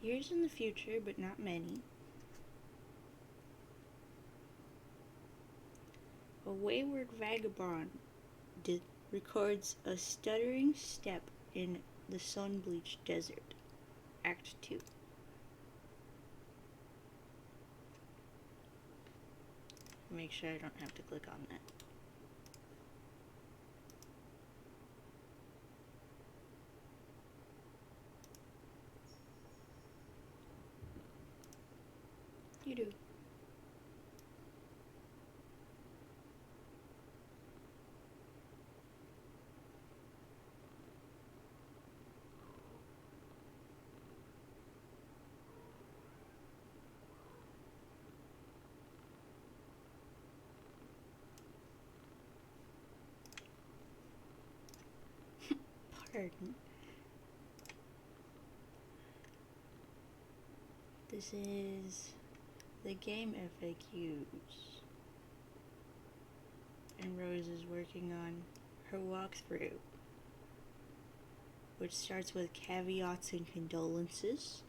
Years in the future, but not many, a wayward vagabond records a stuttering step in the sun-bleached desert. Act 2. Make sure I don't have to click on that. You do. Pardon. This is the game FAQs. And Rose is working on her walkthrough, which starts with caveats and condolences.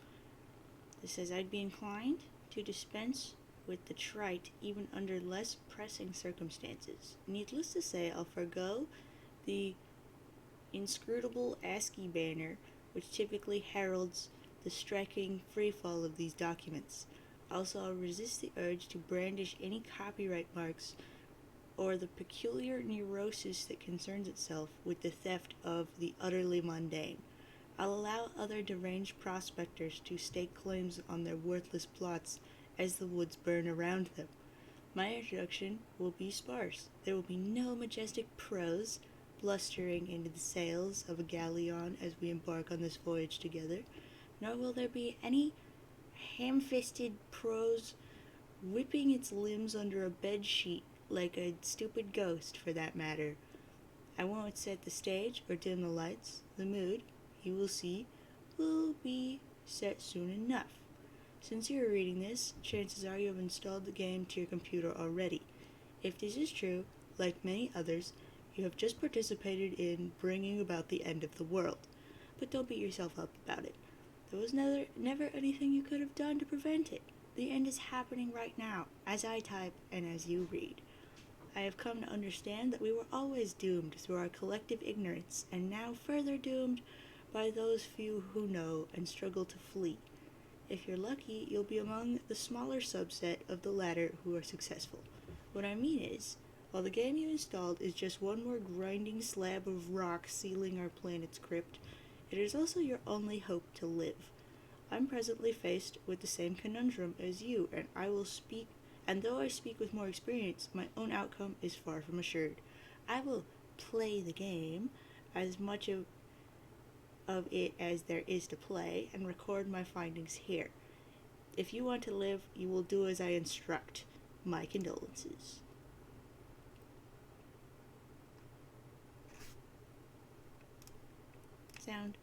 This says, I'd be inclined to dispense with the trite even under less pressing circumstances. Needless to say, I'll forego the inscrutable ASCII banner which typically heralds the striking freefall of these documents. Also, I'll resist the urge to brandish any copyright marks or the peculiar neurosis that concerns itself with the theft of the utterly mundane. I'll allow other deranged prospectors to stake claims on their worthless plots as the woods burn around them. My introduction will be sparse. There will be no majestic prose blustering into the sails of a galleon as we embark on this voyage together, nor will there be any ham-fisted prose whipping its limbs under a bed sheet like a stupid ghost, for that matter. I won't set the stage or dim the lights. The mood, you will see, will be set soon enough. Since you are reading this, chances are you have installed the game to your computer already. If this is true, like many others, you have just participated in bringing about the end of the world. But don't beat yourself up about it. There was never anything you could have done to prevent it. The end is happening right now, as I type and as you read. I have come to understand that we were always doomed through our collective ignorance, and now further doomed by those few who know and struggle to flee. If you're lucky, you'll be among the smaller subset of the latter who are successful. What I mean is, while the game you installed is just one more grinding slab of rock sealing our planet's crypt, it is also your only hope to live. I'm presently faced with the same conundrum as you, and though I speak with more experience, my own outcome is far from assured. I will play the game, as much of it as there is to play, and record my findings here. If you want to live, you will do as I instruct. My condolences. Sound.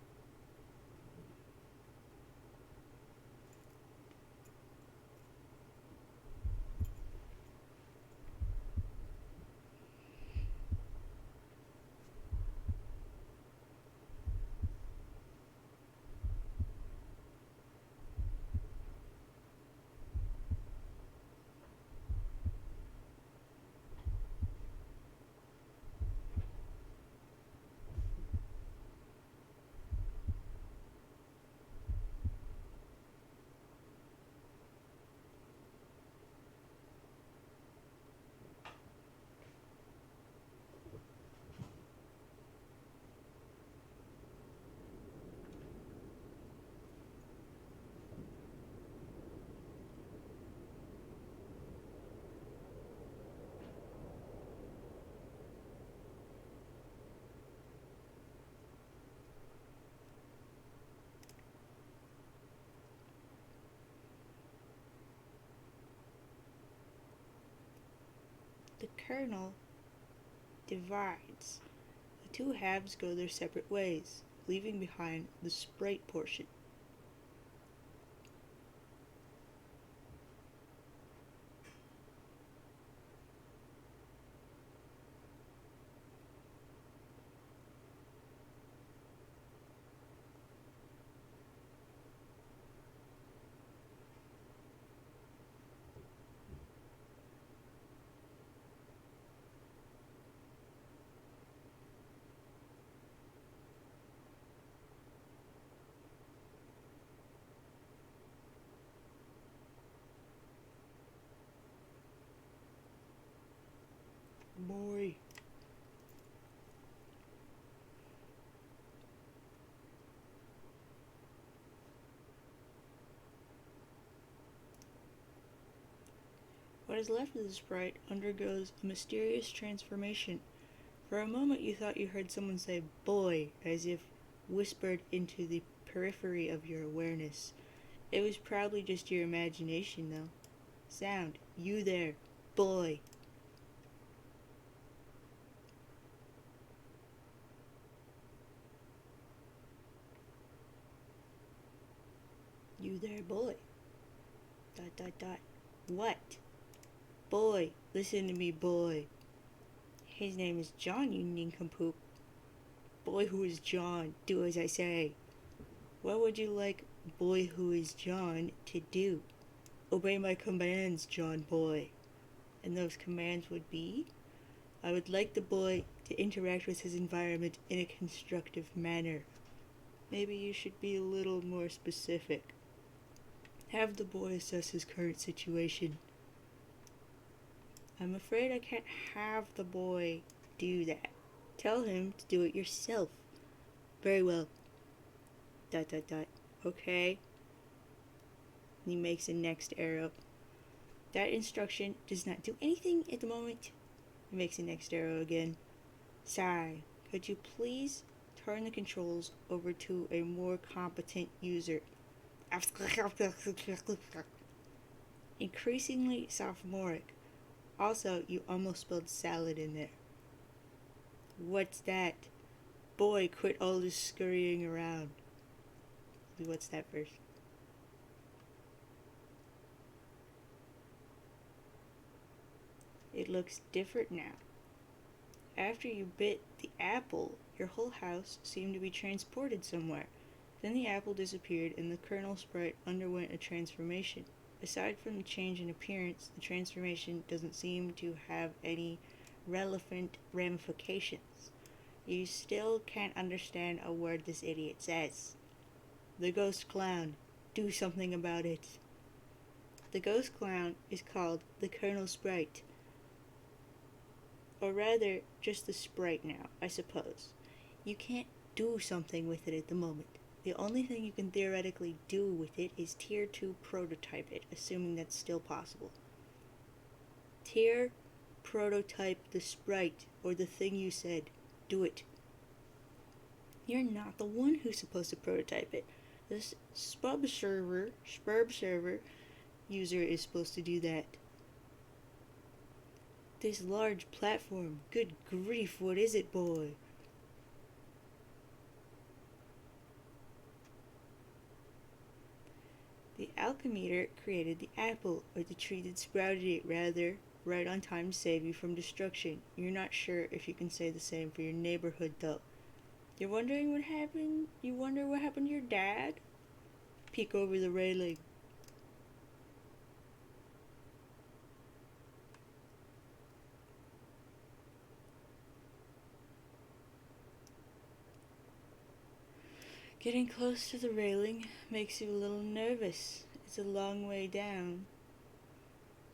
The kernel divides. The two halves go their separate ways, leaving behind the sprite portion. What is left of the sprite undergoes a mysterious transformation. For a moment you thought you heard someone say boy, as if whispered into the periphery of your awareness. It was probably just your imagination, though. Sound, you there, boy. You there, boy. ... What? Boy, listen to me, boy. His name is John, you nincompoop. Boy who is John, do as I say. What would you like boy who is John to do? Obey my commands, John boy. And those commands would be? I would like the boy to interact with his environment in a constructive manner. Maybe you should be a little more specific. Have the boy assess his current situation. I'm afraid I can't have the boy do that. Tell him to do it yourself. Very well. ... Okay. He makes a next arrow. That instruction does not do anything at the moment. He makes a next arrow again. Sigh, could you please turn the controls over to a more competent user? Increasingly sophomoric. Also, you almost spelled salad in there. What's that? Boy, quit all this scurrying around. What's that first? It looks different now. After you bit the apple, your whole house seemed to be transported somewhere. Then the apple disappeared and the kernel sprite underwent a transformation. Aside from the change in appearance, the transformation doesn't seem to have any relevant ramifications. You still can't understand a word this idiot says. The ghost clown. Do something about it. The ghost clown is called the kernel sprite. Or rather, just the sprite now, I suppose. You can't do something with it at the moment. The only thing you can theoretically do with it is Tier 2 prototype it, assuming that's still possible. Tier prototype the sprite, or the thing you said. Do it. You're not the one who's supposed to prototype it. This spub server user is supposed to do that. This large platform, good grief, what is it, boy? The alchemeter created the apple, or the tree that sprouted it, rather, right on time to save you from destruction. You're not sure if you can say the same for your neighborhood, though. You're wondering what happened? You wonder what happened to your dad? Peek over the railing. Getting close to the railing makes you a little nervous. It's a long way down.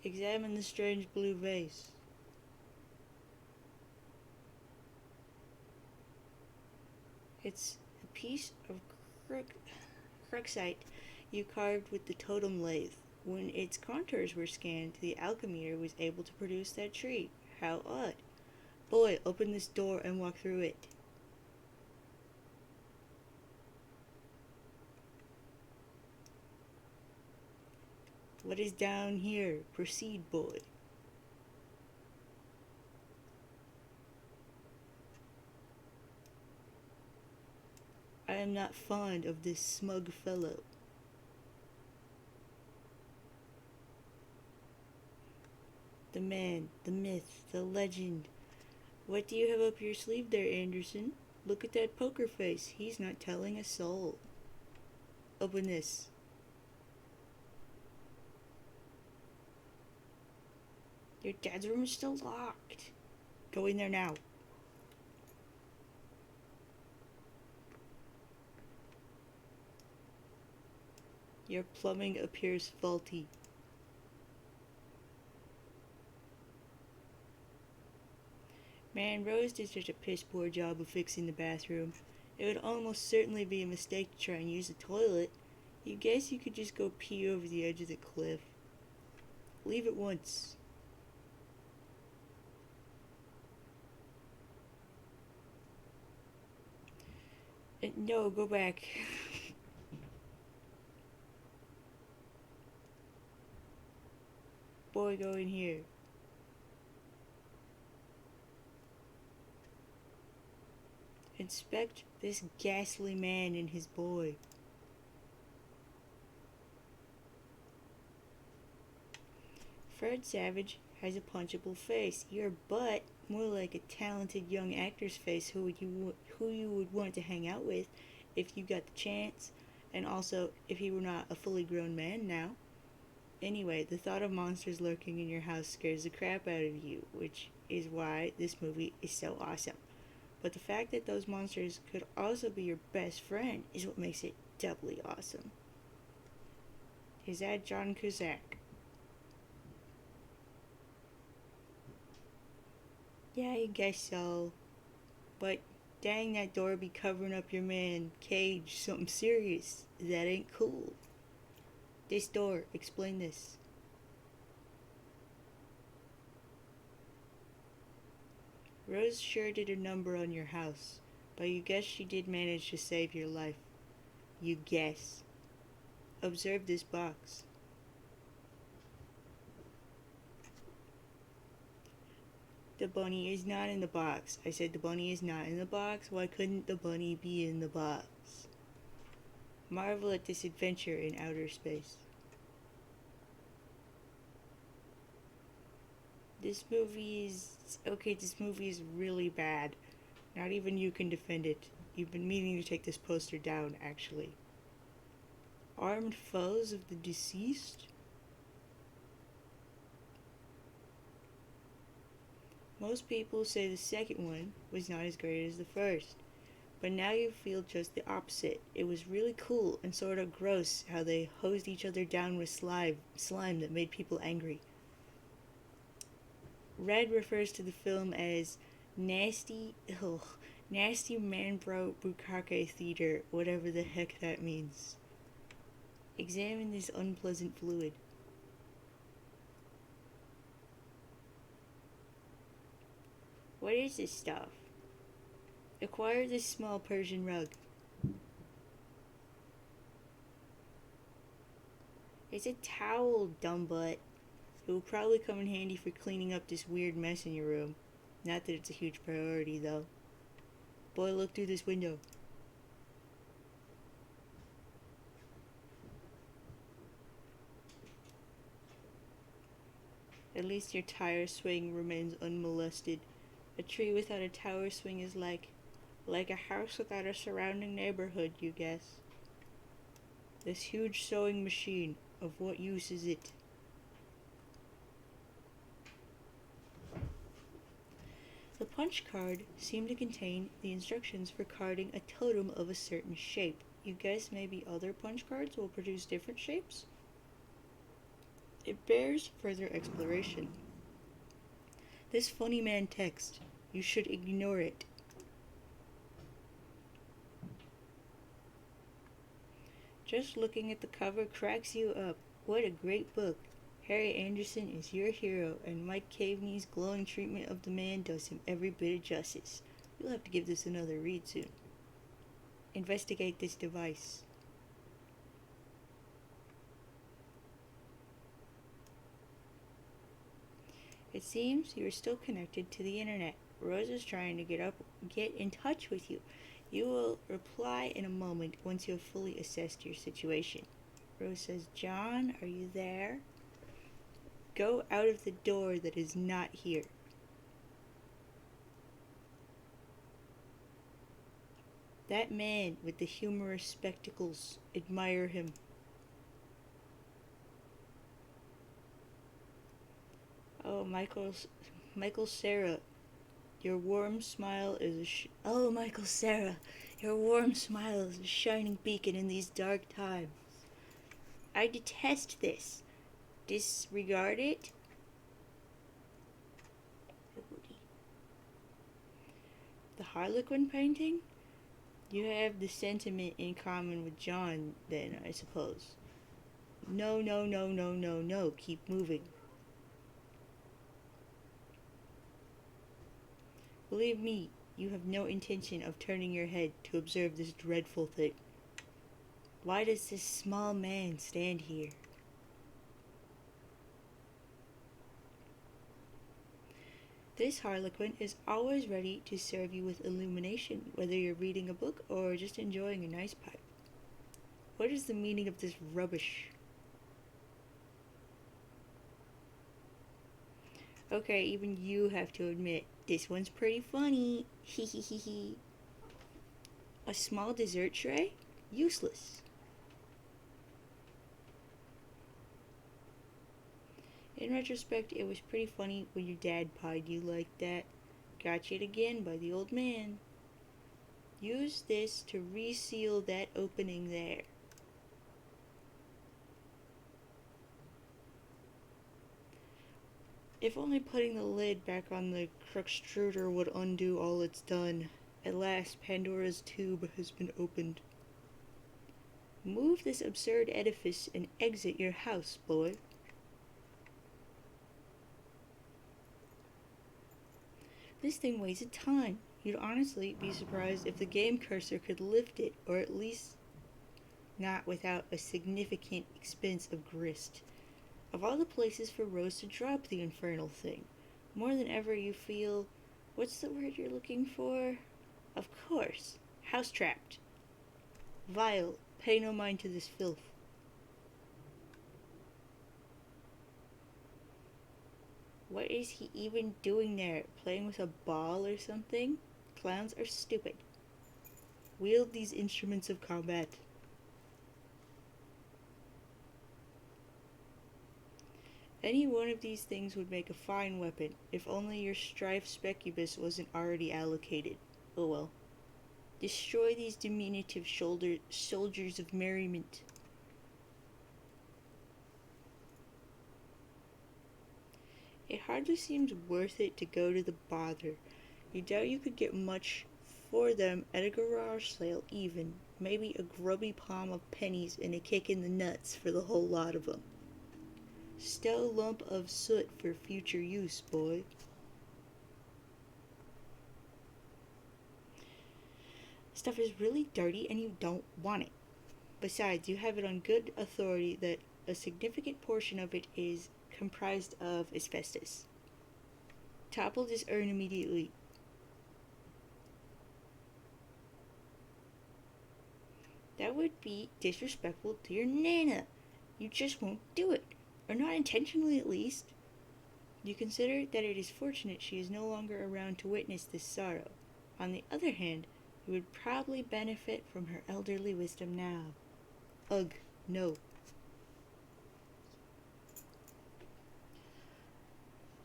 Examine the strange blue vase. It's a piece of cruxite you carved with the totem lathe. When its contours were scanned, the alchemeter was able to produce that tree. How odd. Boy, open this door and walk through it. What is down here? Proceed, boy. I am not fond of this smug fellow. The man, the myth, the legend. What do you have up your sleeve there, Anderson? Look at that poker face. He's not telling a soul. Open this. Your dad's room is still locked. Go in there now. Your plumbing appears faulty. Man, Rose did such a piss poor job of fixing the bathroom. It would almost certainly be a mistake to try and use the toilet. You guess you could just go pee over the edge of the cliff. Leave at once. No, go back. Boy, go in here. Inspect this ghastly man and his boy. Fred Savage has a punchable face. Your butt, more like a talented young actor's face who you would want to hang out with if you got the chance, and also if he were not a fully grown man now. Anyway, the thought of monsters lurking in your house scares the crap out of you, which is why this movie is so awesome. But the fact that those monsters could also be your best friend is what makes it doubly awesome. Is that John Cusack? Yeah, I guess so. But dang, that door be covering up your man, Cage, something serious. That ain't cool. This door, explain this. Rose sure did a number on your house, but you guess she did manage to save your life. You guess. Observe this box. The bunny is not in the box. I said the bunny is not in the box. Why couldn't the bunny be in the box? Marvel at this adventure in outer space. This movie is really bad. Not even you can defend it. You've been meaning to take this poster down, actually. Armed foes of the deceased? Most people say the second one was not as great as the first, but now you feel just the opposite. It was really cool and sort of gross how they hosed each other down with slime that made people angry. Red refers to the film as nasty manbro bukkake theater, whatever the heck that means. Examine this unpleasant fluid. What is this stuff? Acquire this small Persian rug. It's a towel, dumb butt. It will probably come in handy for cleaning up this weird mess in your room. Not that it's a huge priority, though. Boy, look through this window. At least your tire swing remains unmolested. A tree without a tower swing is like a house without a surrounding neighborhood, you guess. This huge sewing machine, of what use is it? The punch card seemed to contain the instructions for carding a totem of a certain shape. You guess maybe other punch cards will produce different shapes? It bears further exploration. This funny man text, you should ignore it. Just looking at the cover cracks you up. What a great book. Harry Anderson is your hero, and Mike Caveney's glowing treatment of the man does him every bit of justice. You'll have to give this another read soon. Investigate this device. It seems you are still connected to the internet. Rose is trying to get in touch with you. You will reply in a moment once you have fully assessed your situation. Rose says, John, are you there? Go out of the door that is not here. That man with the humorous spectacles, admire him. Oh, Michael Sarah, your warm smile is Michael Sarah, your warm smile is a shining beacon in these dark times. I detest this. Disregard it. The Harlequin painting? You have the sentiment in common with John, then, I suppose. No, keep moving. Believe me, You have no intention of turning your head to observe this dreadful thing. Why does this small man stand here? This harlequin is always ready to serve you with illumination, whether you're reading a book or just enjoying a nice pipe. What is the meaning of this rubbish? Okay, even you have to admit, this one's pretty funny. Hee hee hee hee. A small dessert tray? Useless. In retrospect, it was pretty funny when your dad pied you like that. Got it again by the old man. Use this to reseal that opening there. If only putting the lid back on the Cruxtruder would undo all it's done. At last, Pandora's tube has been opened. Move this absurd edifice and exit your house, boy. This thing weighs a ton. You'd honestly be surprised if the game cursor could lift it, or at least not without a significant expense of grist. Of all the places for Rose to drop the infernal thing, more than ever you feel, what's the word you're looking for? Of course, house-trapped. Vile, pay no mind to this filth. What is he even doing there? Playing with a ball or something? Clowns are stupid. Wield these instruments of combat. Any one of these things would make a fine weapon, if only your strife specubus wasn't already allocated. Oh well. Destroy these diminutive soldiers of merriment. It hardly seems worth it to go to the bother. You doubt you could get much for them at a garage sale even. Maybe a grubby palm of pennies and a kick in the nuts for the whole lot of them. Stow lump of soot for future use, boy. Stuff is really dirty and you don't want it. Besides, you have it on good authority that a significant portion of it is comprised of asbestos. Topple this urn immediately. That would be disrespectful to your Nana. You just won't do it. Or not intentionally, at least. You consider that it is fortunate she is no longer around to witness this sorrow. On the other hand, you would probably benefit from her elderly wisdom now. Ugh, no.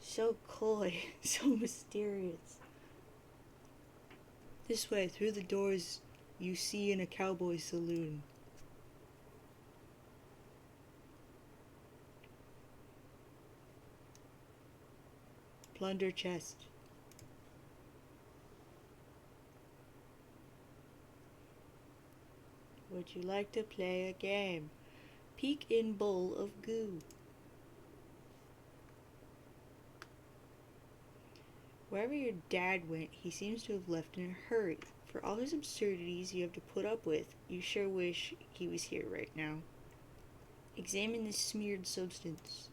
So coy, so mysterious. This way, through the doors you see in a cowboy saloon. Plunder chest. Would you like to play a game? Peek in bowl of goo. Wherever your dad went, he seems to have left in a hurry. For all his absurdities you have to put up with, you sure wish he was here right now. Examine this smeared substance.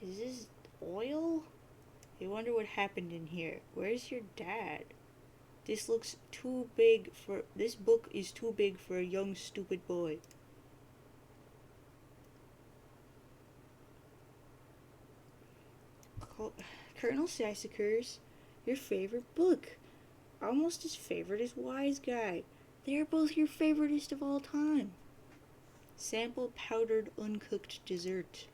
Is this oil? I wonder what happened in here. Where's your dad? This book is too big for a young stupid boy. Colonel Sassacre's your favorite book. Almost as favorite as Wise Guy. They are both your favoriteest of all time. Sample powdered uncooked dessert.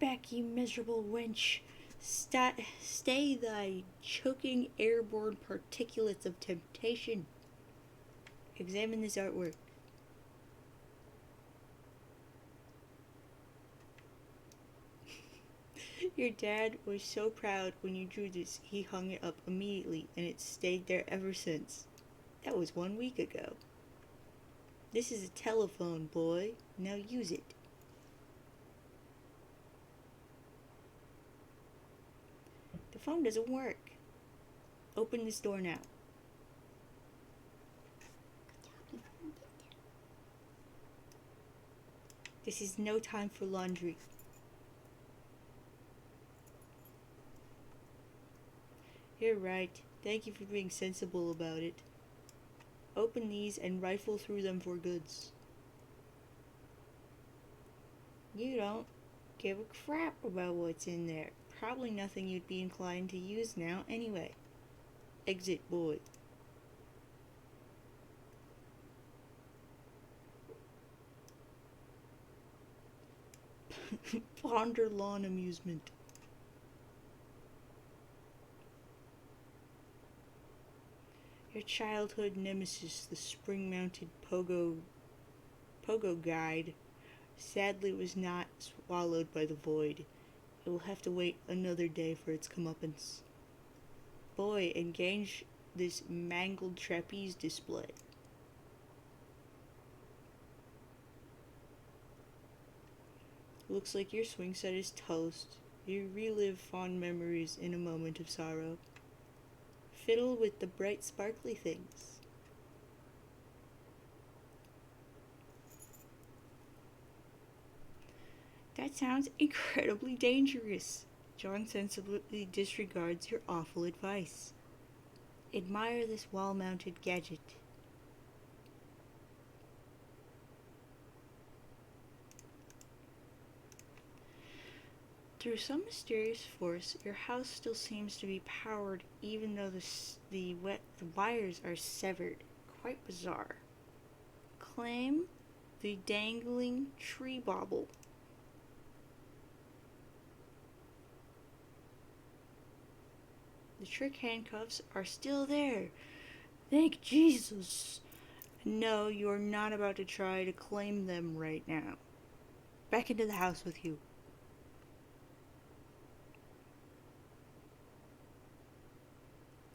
Back, you miserable wench. Stay thy choking airborne particulates of temptation. Examine this artwork. Your dad was so proud when you drew this, he hung it up immediately, and it's stayed there ever since. That was 1 week ago. This is a telephone, boy. Now use it. The phone doesn't work. Open this door now. This is no time for laundry. You're right. Thank you for being sensible about it. Open these and rifle through them for goods. You don't give a crap about what's in there. Probably nothing you'd be inclined to use now anyway. Exit, boy. Ponder lawn amusement. Your childhood nemesis, the spring-mounted pogo guide, sadly was not swallowed by the void. It will have to wait another day for its comeuppance. Boy, engage this mangled trapeze display. Looks like your swing set is toast. You relive fond memories in a moment of sorrow. Fiddle with the bright sparkly things. That sounds incredibly dangerous. John sensibly disregards your awful advice. Admire this wall-mounted gadget. Through some mysterious force, your house still seems to be powered even though the wires are severed. Quite bizarre. Claim the dangling tree bauble. The trick handcuffs are still there. Thank Jesus. No, you're not about to try to claim them right now. Back into the house with you.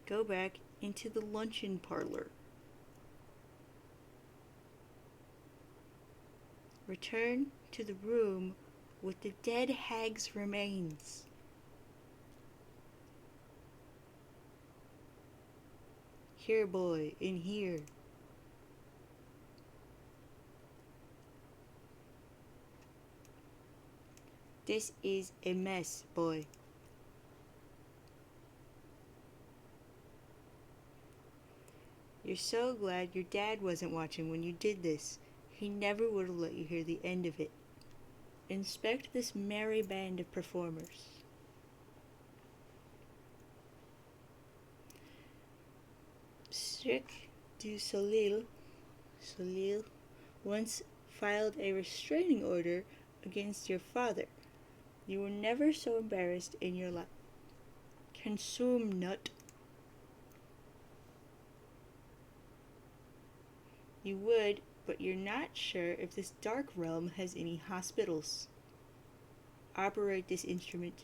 Go back into the luncheon parlor. Return to the room with the dead hag's remains. Here, boy, in here. This is a mess, boy. You're so glad your dad wasn't watching when you did this. He never would have let you hear the end of it. Inspect this merry band of performers. Cirque du Soleil once filed a restraining order against your father. You were never so embarrassed in your life. Consume nut. You would, but you're not sure if this dark realm has any hospitals. Operate this instrument.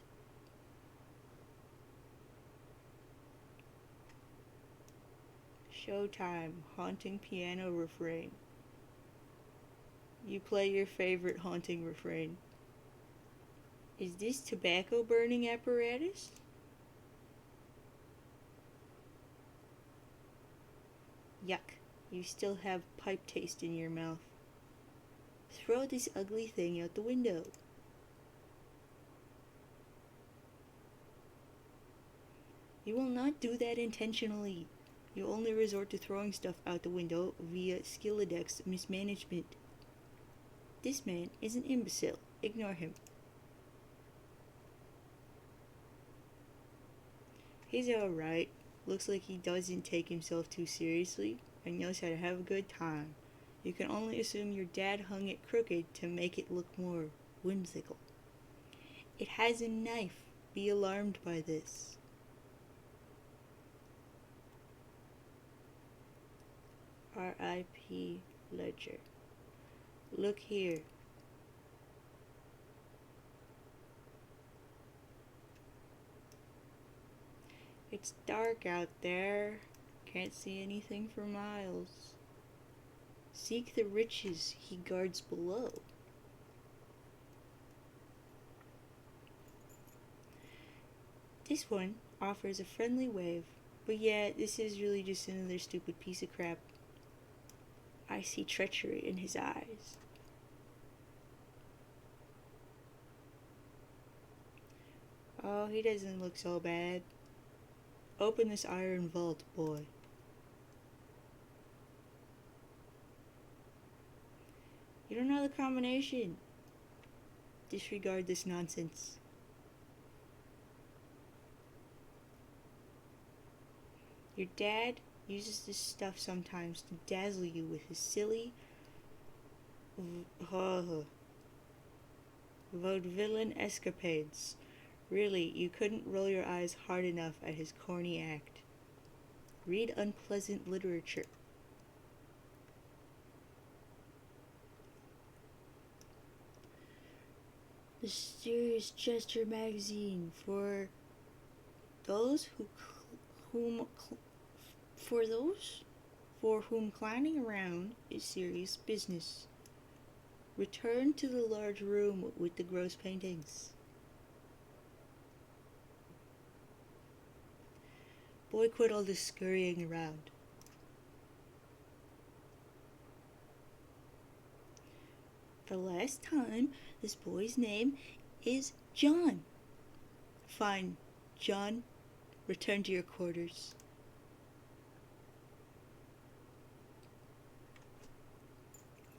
Showtime, haunting piano refrain. You play your favorite haunting refrain. Is this tobacco burning apparatus? Yuck, you still have pipe taste in your mouth. Throw this ugly thing out the window. You will not do that intentionally. You only resort to throwing stuff out the window via Skilladek's mismanagement. This man is an imbecile. Ignore him. He's alright. Looks like he doesn't take himself too seriously and knows how to have a good time. You can only assume your dad hung it crooked to make it look more whimsical. It has a knife. Be alarmed by this. R.I.P. Ledger. Look here. It's dark out there. Can't see anything for miles. Seek the riches he guards below. This one offers a friendly wave, but yeah, this is really just another stupid piece of crap. I see treachery in his eyes. Oh, he doesn't look so bad. Open this iron vault, boy. You don't know the combination. Disregard this nonsense. Your dad uses this stuff sometimes to dazzle you with his silly vaudevillian escapades. Really, you couldn't roll your eyes hard enough at his corny act. Read unpleasant literature. The Serious Gesture magazine for those for whom clowning around is serious business. Return to the large room with the gross paintings. Boy, quit all this scurrying around. The last time, this boy's name is John. Fine, John, return to your quarters.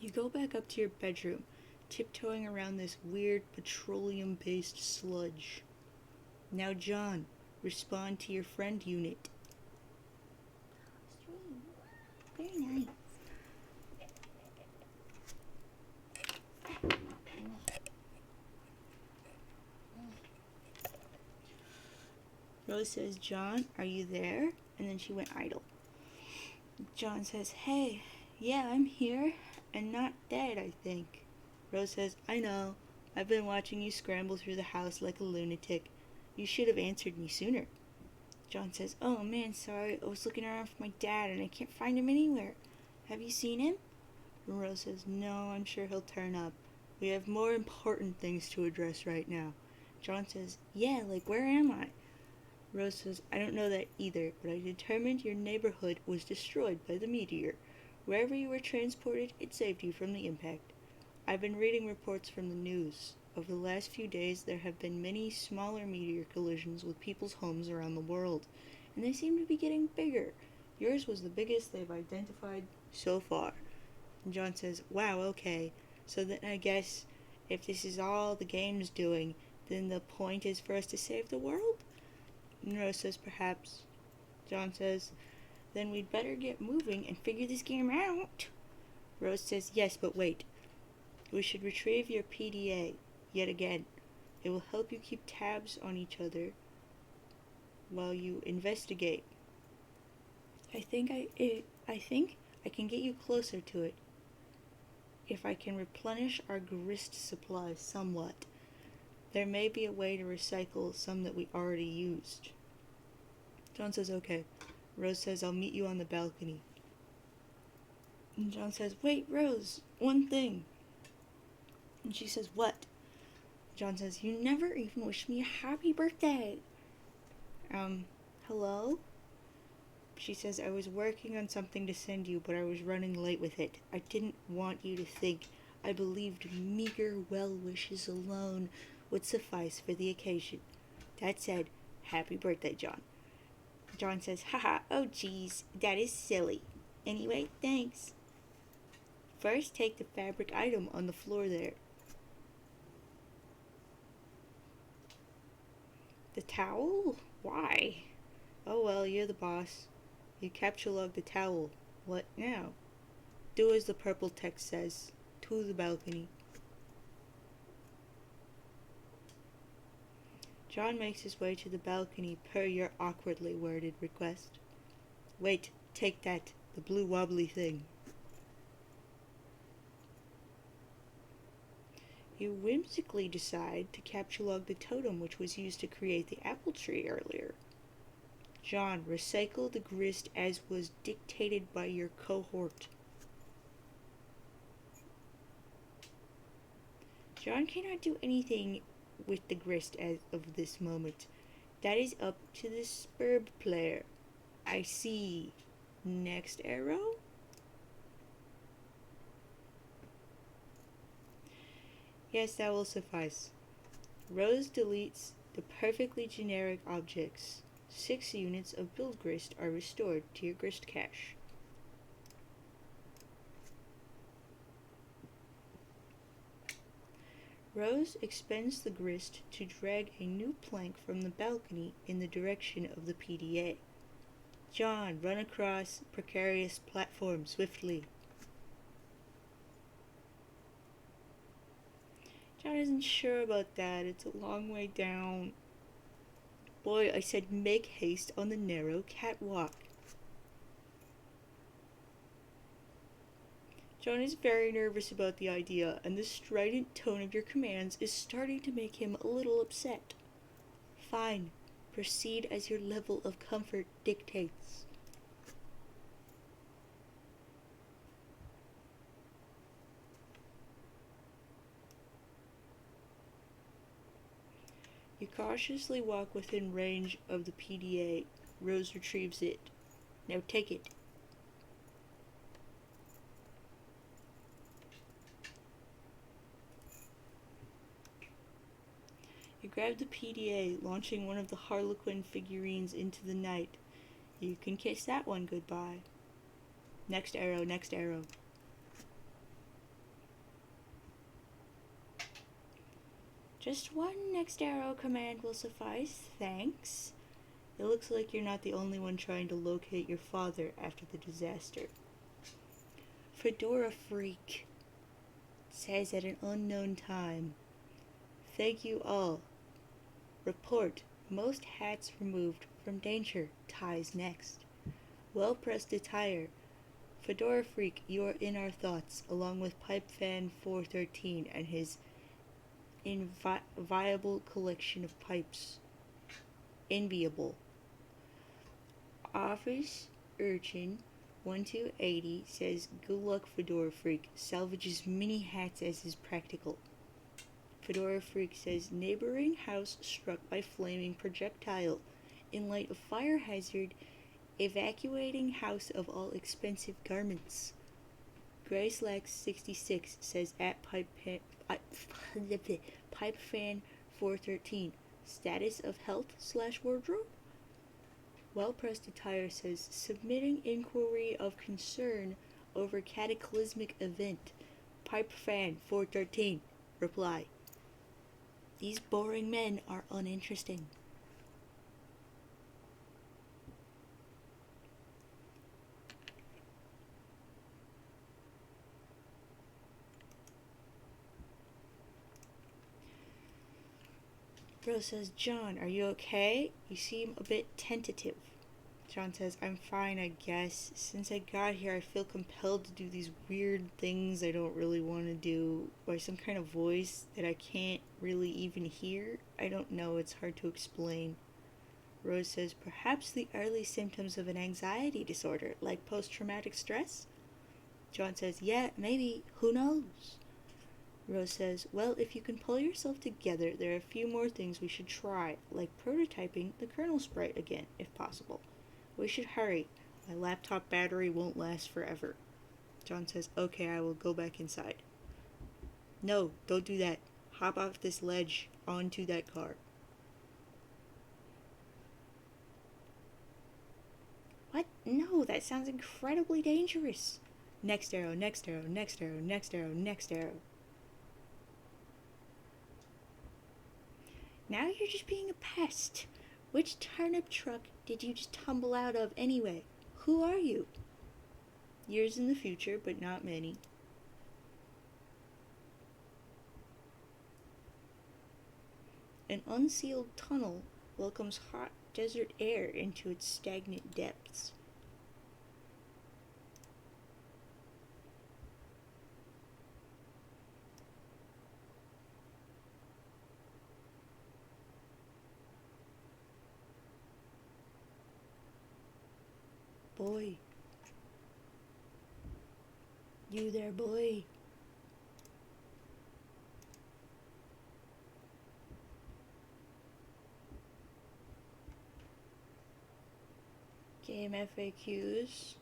You go back up to your bedroom, tiptoeing around this weird petroleum-based sludge. Now, John, respond to your friend unit. Very nice. Rose says, John, are you there? And then she went idle. John says, hey, yeah, I'm here, and not dead, I think. Rose says, I know. I've been watching you scramble through the house like a lunatic. You should have answered me sooner. John says, oh man, sorry, I was looking around for my dad and I can't find him anywhere. Have you seen him? And Rose says, no, I'm sure he'll turn up. We have more important things to address right now. John says, yeah, like where am I? Rose says, I don't know that either, but I determined your neighborhood was destroyed by the meteor. Wherever you were transported, it saved you from the impact. I've been reading reports from the news. Over the last few days, there have been many smaller meteor collisions with people's homes around the world, and they seem to be getting bigger. Yours was the biggest they've identified so far. And John says, wow, okay. So then I guess if this is all the game's doing, then the point is for us to save the world? And Rose says, perhaps. John says, then we'd better get moving and figure this game out. Rose says, yes, but wait. We should retrieve your PDA, yet again. It will help you keep tabs on each other while you investigate. I think I can get you closer to it if I can replenish our grist supplies somewhat. There may be a way to recycle some that we already used. John says, okay. Rose says, I'll meet you on the balcony. And John says, wait, Rose, one thing. And she says, what? John says, you never even wished me a happy birthday. Hello? She says, I was working on something to send you, but I was running late with it. I didn't want you to think I believed meager well wishes alone would suffice for the occasion. That said, happy birthday, John. John says, haha, oh geez, that is silly. Anyway, thanks. First, take the fabric item on the floor there. The towel? Why? Oh well, you're the boss. You capture log the towel. What now? Do as the purple text says. To the balcony. John makes his way to the balcony per your awkwardly worded request. Wait, take that, the blue wobbly thing. You whimsically decide to capture log the totem which was used to create the apple tree earlier. John, recycle the grist as was dictated by your cohort. John cannot do anything with the grist as of this moment. That is up to the spurb player. I see. Next arrow? Yes, that will suffice. Rose deletes the perfectly generic objects. 6 units of build grist are restored to your grist cache. Rose expends the grist to drag a new plank from the balcony in the direction of the PDA. John, run across precarious platform swiftly. John isn't sure about that. It's a long way down. Boy, I said make haste on the narrow catwalk. John is very nervous about the idea, and the strident tone of your commands is starting to make him a little upset. Fine. Proceed as your level of comfort dictates. You cautiously walk within range of the PDA. Rose retrieves it. Now take it. You grab the PDA, launching one of the Harlequin figurines into the night. You can kiss that one goodbye. Next arrow, next arrow. Just one next arrow command will suffice, thanks. It looks like you're not the only one trying to locate your father after the disaster. Fedora Freak says at an unknown time. Thank you all. Report. Most hats removed from danger. Ties next. Well pressed attire. Fedora Freak, you are in our thoughts, along with Pipe Fan 413 and his inviolable collection of pipes. Enviable. Office Urchin 1280 says, good luck, Fedora Freak. Salvage as many hats as is practical. Fedora Freak says, neighboring house struck by flaming projectile. In light of fire hazard, evacuating house of all expensive garments. Grayslax 66 says, at Pipe Fan 413. Status of health/wardrobe? Well pressed attire says, submitting inquiry of concern over cataclysmic event. Pipe Fan 413. Reply. These boring men are uninteresting. Rose says, John, are you okay? You seem a bit tentative. John says, I'm fine, I guess. Since I got here, I feel compelled to do these weird things I don't really want to do, by some kind of voice that I can't really even hear. I don't know, it's hard to explain. Rose says, perhaps the early symptoms of an anxiety disorder, like post-traumatic stress? John says, yeah, maybe, who knows? Rose says, well, if you can pull yourself together, there are a few more things we should try, like prototyping the kernel sprite again, if possible. We should hurry. My laptop battery won't last forever. John says, okay, I will go back inside. No, don't do that. Hop off this ledge onto that car. What? No, that sounds incredibly dangerous. Next arrow, next arrow, next arrow, next arrow, next arrow. Now you're just being a pest. Which turnip truck did you just tumble out of anyway? Who are you? Years in the future, but not many. An unsealed tunnel welcomes hot desert air into its stagnant depths. Boy. You there, boy. Game FAQs.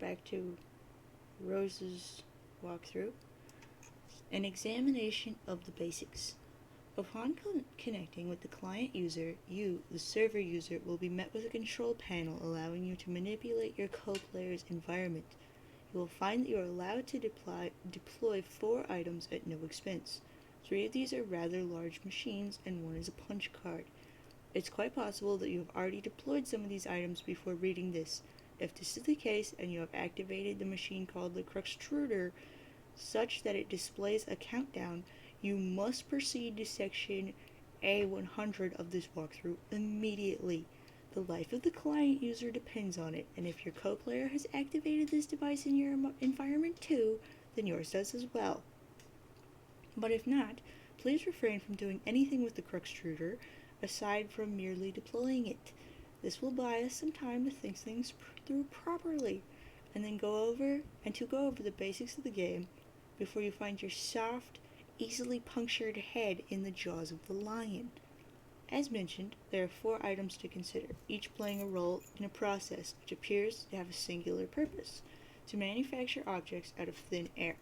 Back to Rose's walkthrough. An examination of the basics. Upon connecting with the client user, you, the server user, will be met with a control panel allowing you to manipulate your co-player's environment. You will find that you are allowed to deploy 4 items at no expense. 3 of these are rather large machines and 1 is a punch card. It's quite possible that you have already deployed some of these items before reading this. If this is the case and you have activated the machine called the Cruxtruder such that it displays a countdown, you must proceed to section A100 of this walkthrough immediately. The life of the client user depends on it, and if your co-player has activated this device in your environment too, then yours does as well. But if not, please refrain from doing anything with the Cruxtruder aside from merely deploying it. This will buy us some time to think things through properly, and then go over the basics of the game before you find your soft, easily punctured head in the jaws of the lion. As mentioned, there are 4 items to consider, each playing a role in a process which appears to have a singular purpose: to manufacture objects out of thin air.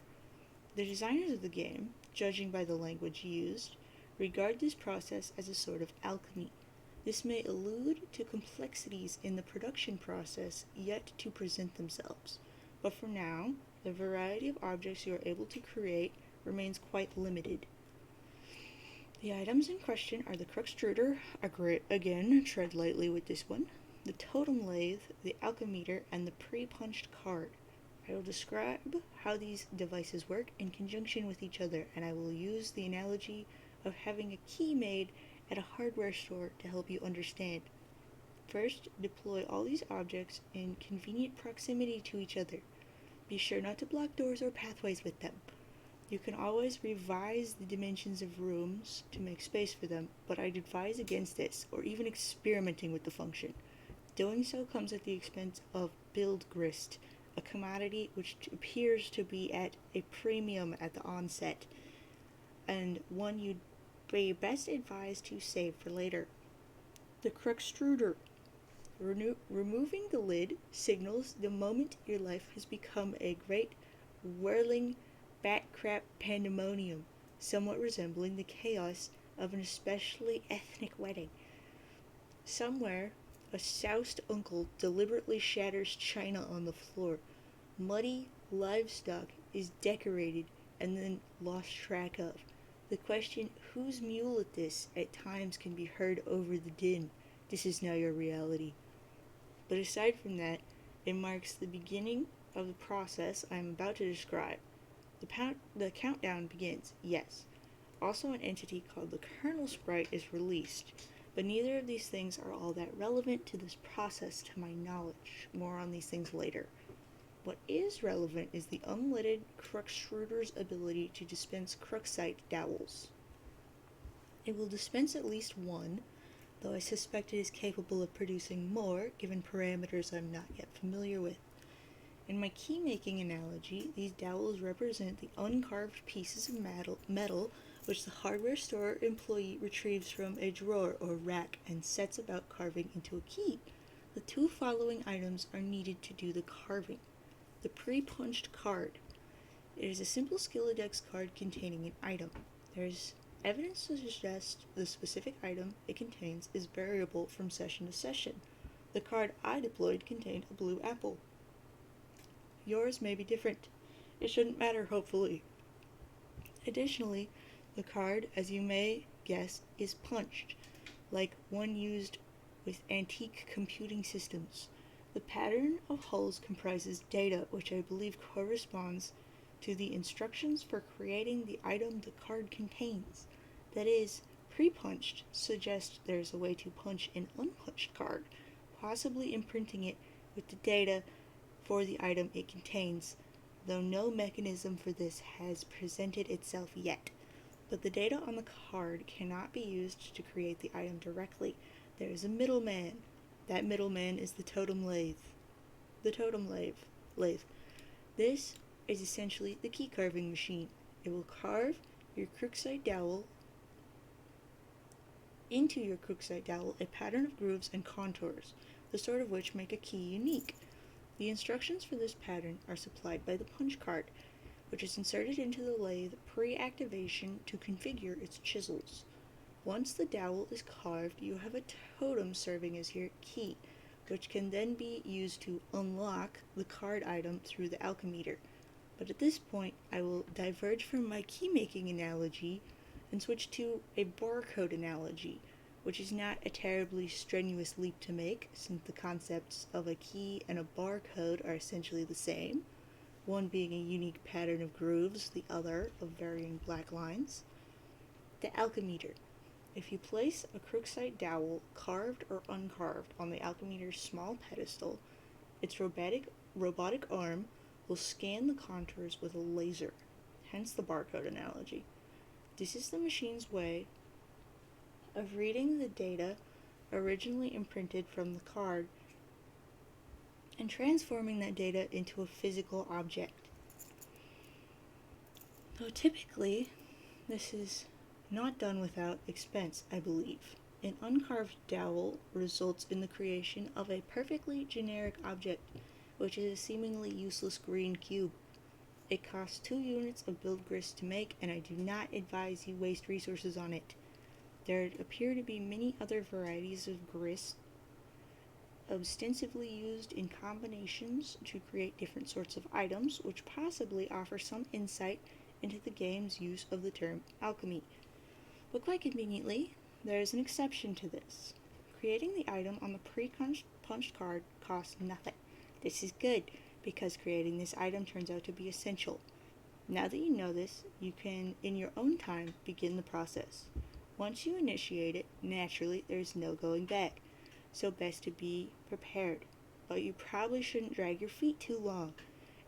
The designers of the game, judging by the language used, regard this process as a sort of alchemy. This may allude to complexities in the production process yet to present themselves, but for now, the variety of objects you are able to create remains quite limited. The items in question are the Cruxtruder, again, tread lightly with this one, the totem lathe, the alchemeter, and the pre-punched card. I will describe how these devices work in conjunction with each other, and I will use the analogy of having a key made at a hardware store to help you understand. First, deploy all these objects in convenient proximity to each other. Be sure not to block doors or pathways with them. You can always revise the dimensions of rooms to make space for them, but I'd advise against this, or even experimenting with the function. Doing so comes at the expense of build grist, a commodity which appears to be at a premium at the onset, and one you'd be best advised to save for later. The Cruxtruder. Removing the lid signals the moment your life has become a great whirling bat-crap pandemonium, somewhat resembling the chaos of an especially ethnic wedding. Somewhere, a soused uncle deliberately shatters china on the floor. Muddy livestock is decorated and then lost track of. The question, whose mule it this, at times can be heard over the din. This is now your reality. But aside from that, it marks the beginning of the process I am about to describe. The countdown begins, yes. Also, an entity called the kernel sprite is released, but neither of these things are all that relevant to this process to my knowledge. More on these things later. What is relevant is the unleaded Cruxtruder's ability to dispense Cruxite dowels. It will dispense at least 1, though I suspect it is capable of producing more, given parameters I'm not yet familiar with. In my key-making analogy, these dowels represent the uncarved pieces of metal which the hardware store employee retrieves from a drawer or rack and sets about carving into a key. The 2 following items are needed to do the carving. The pre-punched card. It is a simple Skilladex card containing an item. There is evidence to suggest the specific item it contains is variable from session to session. The card I deployed contained a blue apple. Yours may be different. It shouldn't matter, hopefully. Additionally, the card, as you may guess, is punched, like one used with antique computing systems. The pattern of hulls comprises data which I believe corresponds to the instructions for creating the item the card contains. That is, pre-punched suggests there's a way to punch an unpunched card, possibly imprinting it with the data for the item it contains, though no mechanism for this has presented itself yet. But the data on the card cannot be used to create the item directly. There is a middleman. That middleman is the totem lathe. The totem lathe. This is essentially the key carving machine. It will carve your Cruxite dowel into your crookside dowel a pattern of grooves and contours, the sort of which make a key unique. The instructions for this pattern are supplied by the punch card, which is inserted into the lathe pre-activation to configure its chisels. Once the dowel is carved, you have a totem serving as your key, which can then be used to unlock the card item through the alchemeter. But at this point, I will diverge from my key-making analogy and switch to a barcode analogy, which is not a terribly strenuous leap to make, since the concepts of a key and a barcode are essentially the same, one being a unique pattern of grooves, the other of varying black lines. The alchemeter. If you place a crookside dowel, carved or uncarved, on the alchemeter's small pedestal, its robotic arm will scan the contours with a laser, hence the barcode analogy. This is the machine's way of reading the data originally imprinted from the card and transforming that data into a physical object. Though typically, this is not done without expense, I believe. An uncarved dowel results in the creation of a perfectly generic object, which is a seemingly useless green cube. It costs 2 units of build grist to make, and I do not advise you waste resources on it. There appear to be many other varieties of grist ostensibly used in combinations to create different sorts of items, which possibly offer some insight into the game's use of the term alchemy. But quite conveniently, there is an exception to this. Creating the item on the pre-punched card costs nothing. This is good, because creating this item turns out to be essential. Now that you know this, you can, in your own time, begin the process. Once you initiate it, naturally, there's no going back, so best to be prepared. But you probably shouldn't drag your feet too long.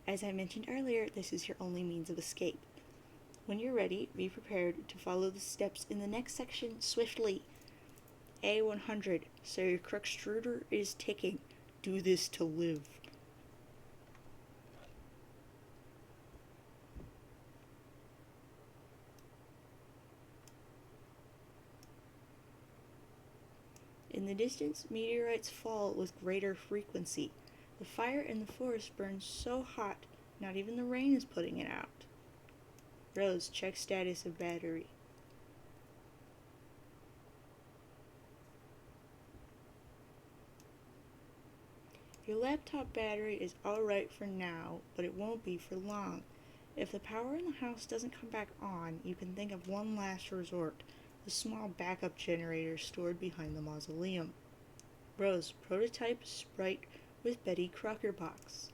As I mentioned earlier, this is your only means of escape. When you're ready, be prepared to follow the steps in the next section swiftly. A100, so your crook extruder is ticking. Do this to live. In the distance, meteorites fall with greater frequency. The fire in the forest burns so hot, not even the rain is putting it out. Rose, check status of battery. Your laptop battery is alright for now, but it won't be for long. If the power in the house doesn't come back on, you can think of one last resort, the small backup generator stored behind the mausoleum. Rose, prototype sprite with Betty Crocker box.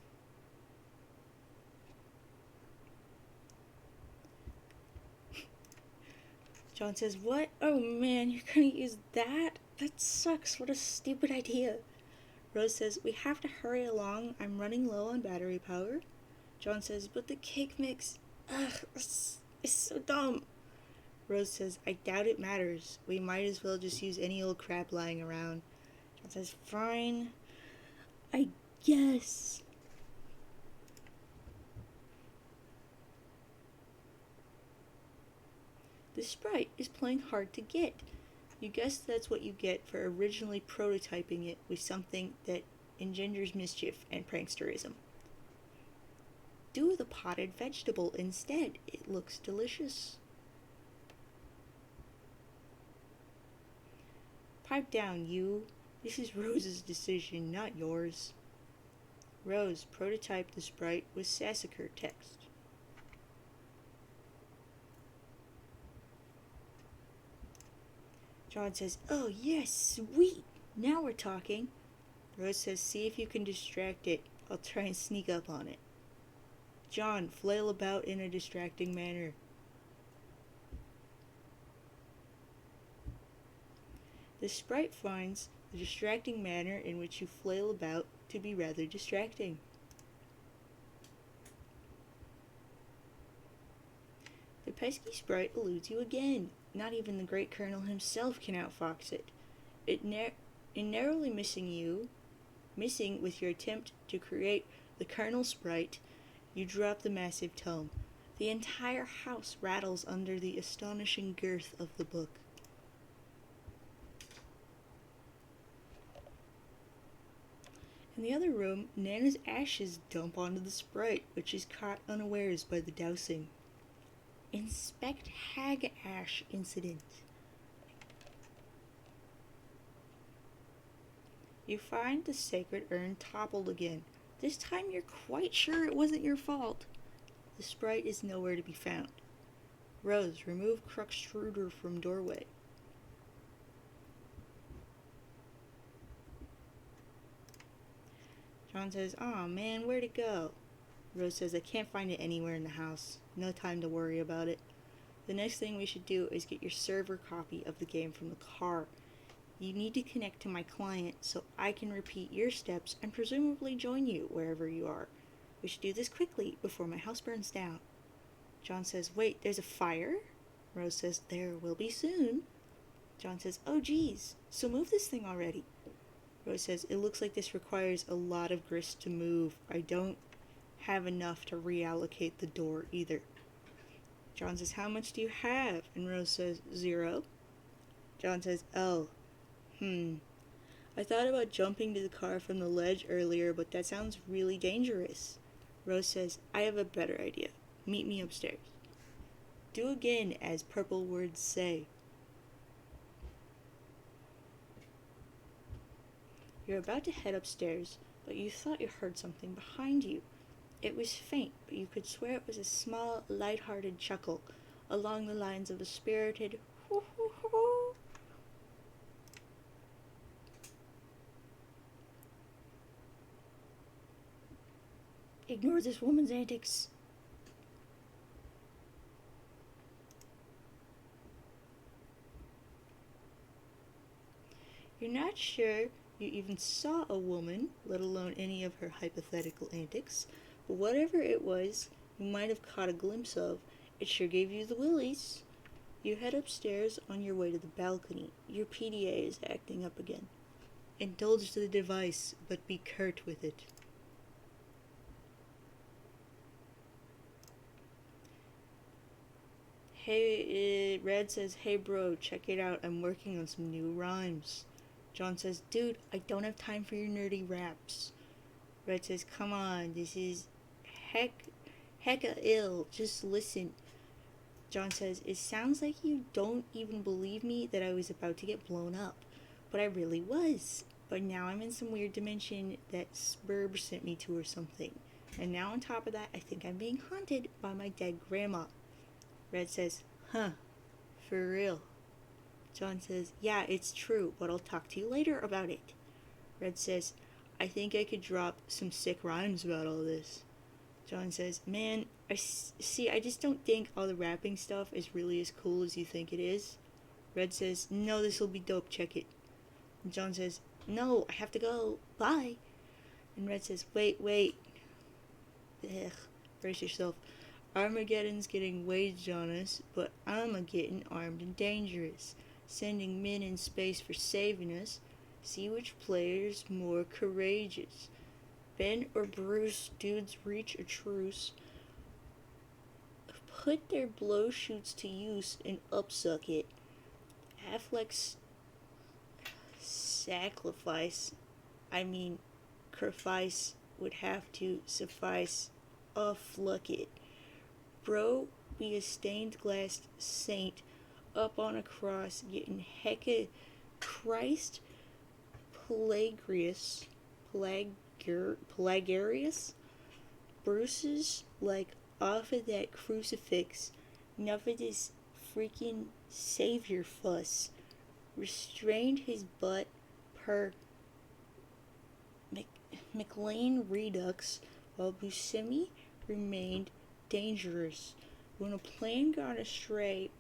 John says, what? Oh man, you're gonna use that? That sucks, what a stupid idea. Rose says, we have to hurry along, I'm running low on battery power. John says, but the cake mix, it's so dumb. Rose says, I doubt it matters. We might as well just use any old crap lying around. John says, fine, I guess. The sprite is playing hard to get. You guess that's what you get for originally prototyping it with something that engenders mischief and pranksterism. Do the potted vegetable instead. It looks delicious. Pipe down, you. This is Rose's decision, not yours. Rose, prototype the sprite with Sassacre text. John says, oh yes, sweet, now we're talking. Rose says, see if you can distract it. I'll try and sneak up on it. John, flail about in a distracting manner. The sprite finds the distracting manner in which you flail about to be rather distracting. The pesky sprite eludes you again. Not even the great Colonel himself can outfox it. In narrowly missing with your attempt to create the Colonel sprite, you drop the massive tome. The entire house rattles under the astonishing girth of the book. In the other room, Nana's ashes dump onto the Sprite, which is caught unawares by the dousing. Inspect Hag Ash incident. You find the sacred urn toppled again. This time you're quite sure it wasn't your fault. The Sprite is nowhere to be found. Rose, remove Cruxtruder from doorway. John says, "Aw, man, where'd it go?" Rose says, "I can't find it anywhere in the house. No time to worry about it. The next thing we should do is get your server copy of the game from the car. You need to connect to my client so I can repeat your steps and presumably join you wherever you are. We should do this quickly before my house burns down." John says, "Wait, there's a fire?" Rose says, "There will be soon." John says, "Oh geez, so move this thing already." Rose says, "It looks like this requires a lot of grist to move. I don't have enough to reallocate the door either." John says, "How much do you have?" And Rose says, "0. John says, "Oh, I thought about jumping to the car from the ledge earlier, but that sounds really dangerous." Rose says, "I have a better idea. Meet me upstairs." Do again as purple words say. You're about to head upstairs, but you thought you heard something behind you. It was faint, but you could swear it was a small, light-hearted chuckle, along the lines of a spirited hoo hoo hoo. Ignore this woman's antics. You're not sure you even saw a woman, let alone any of her hypothetical antics, but whatever it was you might have caught a glimpse of, it sure gave you the willies. You head upstairs on your way to the balcony. Your PDA is acting up again. Indulge the device, but be curt with it. Hey, Red says, "Hey bro, check it out. I'm working on some new rhymes." John says, "Dude, I don't have time for your nerdy raps." Red says, "Come on, this is hecka ill. Just listen." John says, "It sounds like you don't even believe me that I was about to get blown up. But I really was. But now I'm in some weird dimension that Sburb sent me to or something. And now on top of that, I think I'm being haunted by my dead grandma." Red says, "Huh, for real?" John says, "Yeah, it's true, but I'll talk to you later about it." Red says, "I think I could drop some sick rhymes about all this." John says, "Man, I just don't think all the rapping stuff is really as cool as you think it is." Red says, "No, this'll be dope, check it." And John says, "No, I have to go, bye." And Red says, wait. Ugh, brace yourself. Armageddon's getting waged on us, but I'm a-getting armed and dangerous. Sending men in space for saving us. See which player's more courageous. Ben or Bruce, dudes reach a truce. Put their blow shoots to use and upsuck it. Affleck's sacrifice would have to suffice. Fluck it. Bro be a stained glass saint up on a cross getting hecka Christ Pelagrius Bruce's like off of that crucifix. Enough of this freaking savior fuss. Restrained his butt per McLean Redux while Buscemi remained dangerous. When a plane gone astray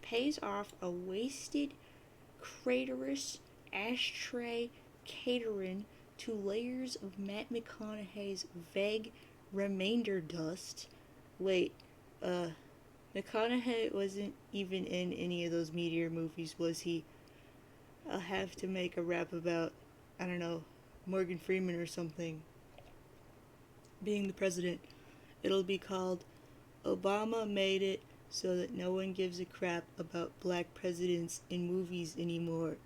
pays off a wasted craterous ashtray catering to layers of Matt McConaughey's vague remainder dust. Wait, McConaughey wasn't even in any of those Meteor movies, was he? I'll have to make a rap about, I don't know, Morgan Freeman or something being the president. It'll be called Obama Made It So That No One Gives a Crap About Black Presidents in Movies Anymore.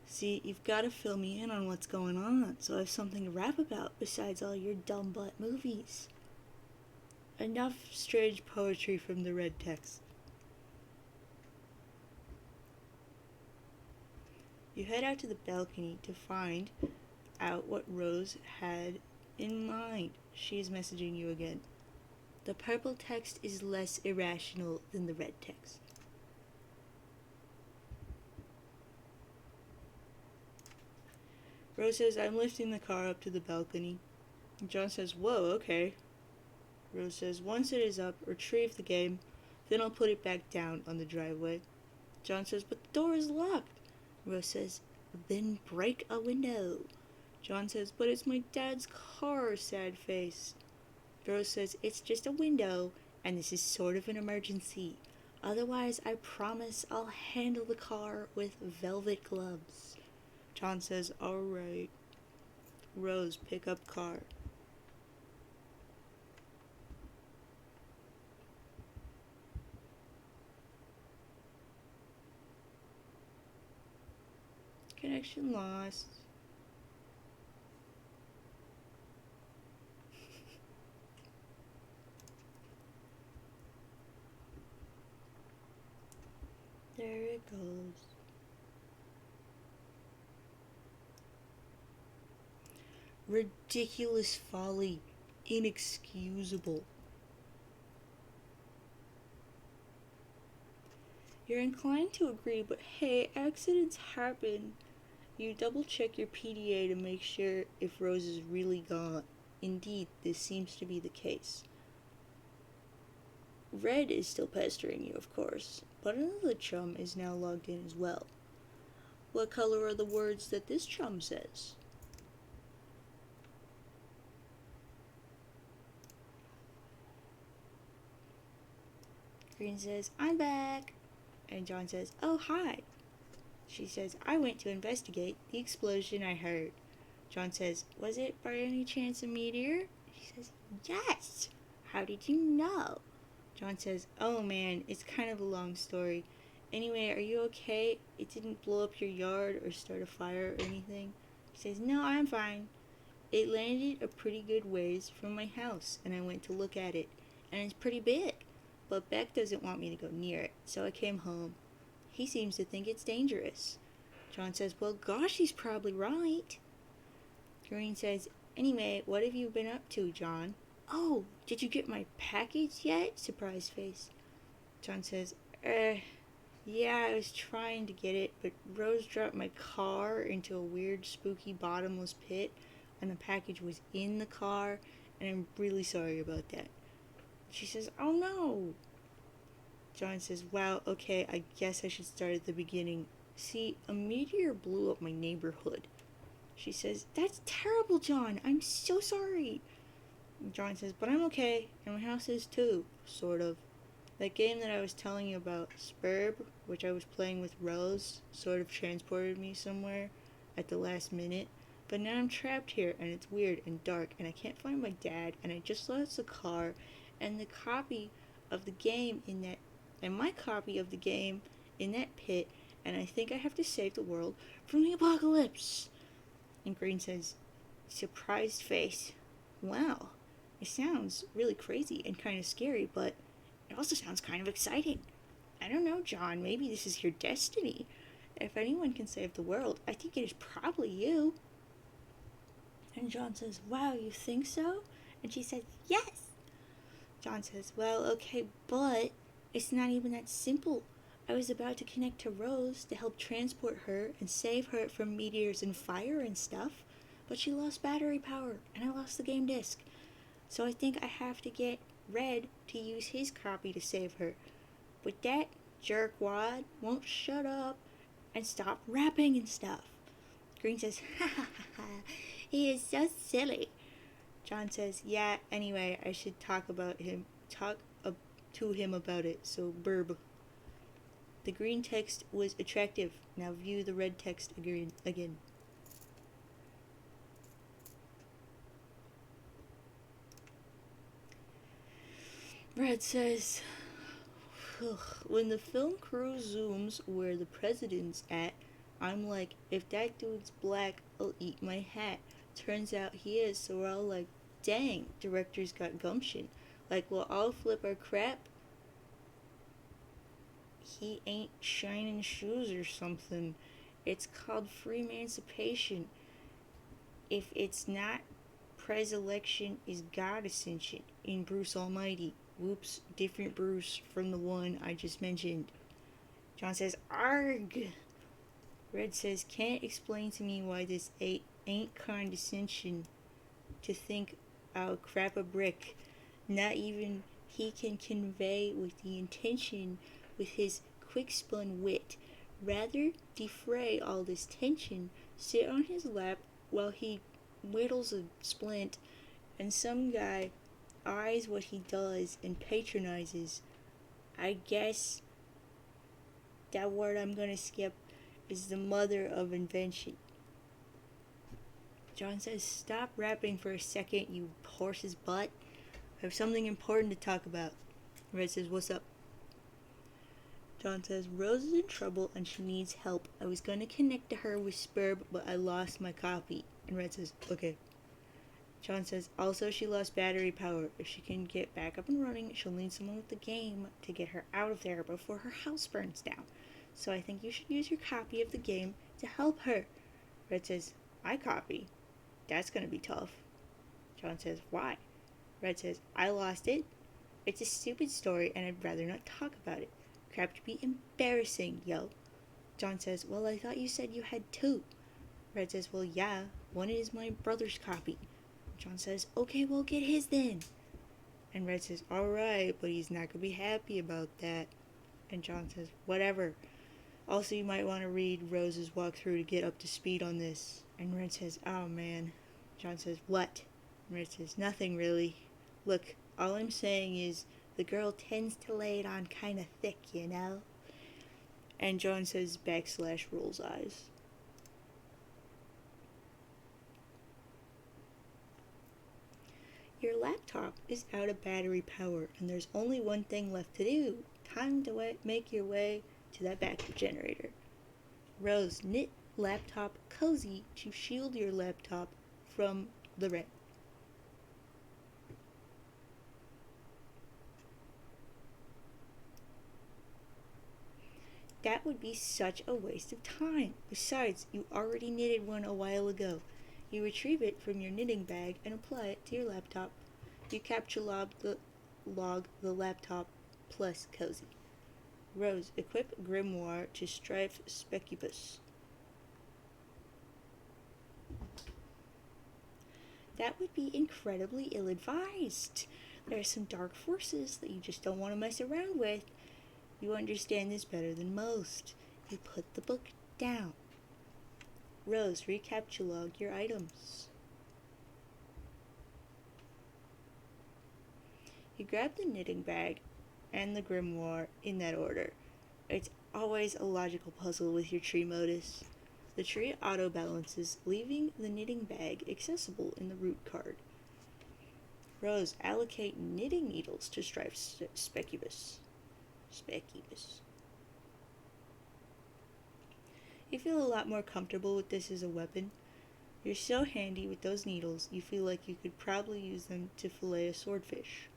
See, you've got to fill me in on what's going on so I have something to rap about besides all your dumb butt movies. Enough strange poetry from the red text. You head out to the balcony to find out what Rose had in mind. She is messaging you again. The purple text is less irrational than the red text. Rose says, I'm lifting the car up to the balcony. John says, whoa, okay. Rose says, once it is up, retrieve the game, then I'll put it back down on the driveway. John says, but the door is locked. Rose says, then break a window. John says, but it's my dad's car, sad face. Rose says, it's just a window, and this is sort of an emergency. Otherwise, I promise I'll handle the car with velvet gloves. John says, alright. Rose, pick up car. Connection lost. There it goes. Ridiculous folly. Inexcusable. You're inclined to agree, but hey, accidents happen. You double check your PDA to make sure if Rose is really gone. Indeed, this seems to be the case. Red is still pestering you, of course, but another chum is now logged in as well. What color are the words that this chum says? Green says, I'm back. And John says, oh, hi. She says, I went to investigate the explosion I heard. John says, was it by any chance a meteor? She says, yes. How did you know? John says, oh man, it's kind of a long story. Anyway, are you okay? It didn't blow up your yard or start a fire or anything? She says, no, I'm fine. It landed a pretty good ways from my house, and I went to look at it, and it's pretty big. But Beck doesn't want me to go near it, so I came home. He seems to think it's dangerous. John says, well, gosh, he's probably right. Green says, anyway, what have you been up to, John? Oh, did you get my package yet? Surprise face. John says, yeah, I was trying to get it, but Rose dropped my car into a weird, spooky, bottomless pit, and the package was in the car, and I'm really sorry about that. She says, oh no. John says, wow, okay, I guess I should start at the beginning. See, a meteor blew up my neighborhood. She says, that's terrible, John. I'm so sorry. John says, but I'm okay, and my house is too, sort of. That game that I was telling you about, Spurb, which I was playing with Rose, sort of transported me somewhere at the last minute. But now I'm trapped here, and it's weird and dark, and I can't find my dad, and I just lost the car, and the copy of the game in that, and my copy of the game in that pit, and I think I have to save the world from the apocalypse. And Green says, surprised face. Wow, it sounds really crazy and kind of scary, but it also sounds kind of exciting. I don't know, John, maybe this is your destiny. If anyone can save the world, I think it is probably you. And John says, wow, you think so? And she says, yes. John says, well, okay, but it's not even that simple. I was about to connect to Rose to help transport her and save her from meteors and fire and stuff, but she lost battery power, and I lost the game disc. So I think I have to get Red to use his copy to save her. But that jerkwad won't shut up and stop rapping and stuff. Green says, ha ha ha ha, he is so silly. John says, yeah, anyway, I should talk to him about it, so burb. The green text was attractive. Now view the red text again. Red says, when the film crew zooms where the president's at, I'm like, if that dude's black, I'll eat my hat. Turns out he is, so we're all like, dang, director's got gumption. Like, we'll all flip our crap. He ain't shining shoes or something. It's called free emancipation. If it's not, Pres-election is God ascension in Bruce Almighty. Whoops, different Bruce from the one I just mentioned. John says, arg! Red says, can't explain to me why this ain't condescension to think I'll crap a brick. Not even he can convey with the intention with his quick-spun wit. Rather defray all this tension, sit on his lap while he whittles a splint, and some guy eyes what he does and patronizes. I guess that word I'm gonna skip is the mother of invention. John says, stop rapping for a second, you horse's butt. I have something important to talk about. Red says, what's up? John says, Rose is in trouble and she needs help. I was gonna connect to her with Spurb, but I lost my copy. And Red says, okay. John says, also she lost battery power. If she can get back up and running, she'll need someone with the game to get her out of there before her house burns down. So I think you should use your copy of the game to help her. Red says, my copy? That's gonna be tough. John says, why? Red says, I lost it. It's a stupid story and I'd rather not talk about it. Crap to be embarrassing, yo. John says, well, I thought you said you had two. Red says, well, yeah, one is my brother's copy. John says, okay, well, get his then. And Red says, alright, but he's not gonna be happy about that. And John says, whatever. Also, you might want to read Rose's walkthrough to get up to speed on this. And Red says, oh man. John says, what? And Red says, nothing really. Look, all I'm saying is the girl tends to lay it on kind of thick, you know? And John says, / rolls eyes. Your laptop is out of battery power, and there's only one thing left to do. Time to make your way to that backup generator. Rose, knit laptop cozy to shield your laptop from the rain. That would be such a waste of time. Besides, you already knitted one a while ago. You retrieve it from your knitting bag and apply it to your laptop. You capture log the laptop plus cozy. Rose, equip grimoire to strife specubus. That would be incredibly ill-advised. There are some dark forces that you just don't want to mess around with. You understand this better than most. You put the book down. Rose, recaptulog your items. You grab the knitting bag and the grimoire in that order. It's always a logical puzzle with your tree modus. The tree auto-balances, leaving the knitting bag accessible in the root card. Rose, allocate knitting needles to strife specubus. You feel a lot more comfortable with this as a weapon. You're so handy with those needles, you feel like you could probably use them to fillet a swordfish.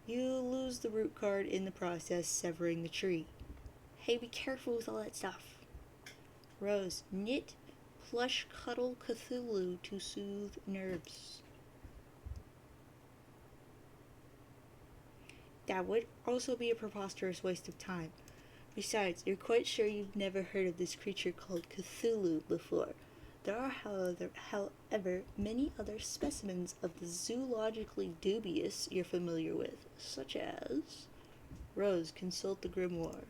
You lose the root card in the process, severing the tree. Hey, be careful with all that stuff. Rose, knit plush cuddle Cthulhu to soothe nerves. That would also be a preposterous waste of time. Besides, you're quite sure you've never heard of this creature called Cthulhu before. There are, however, many other specimens of the zoologically dubious you're familiar with, such as... Rose, consult the grimoire.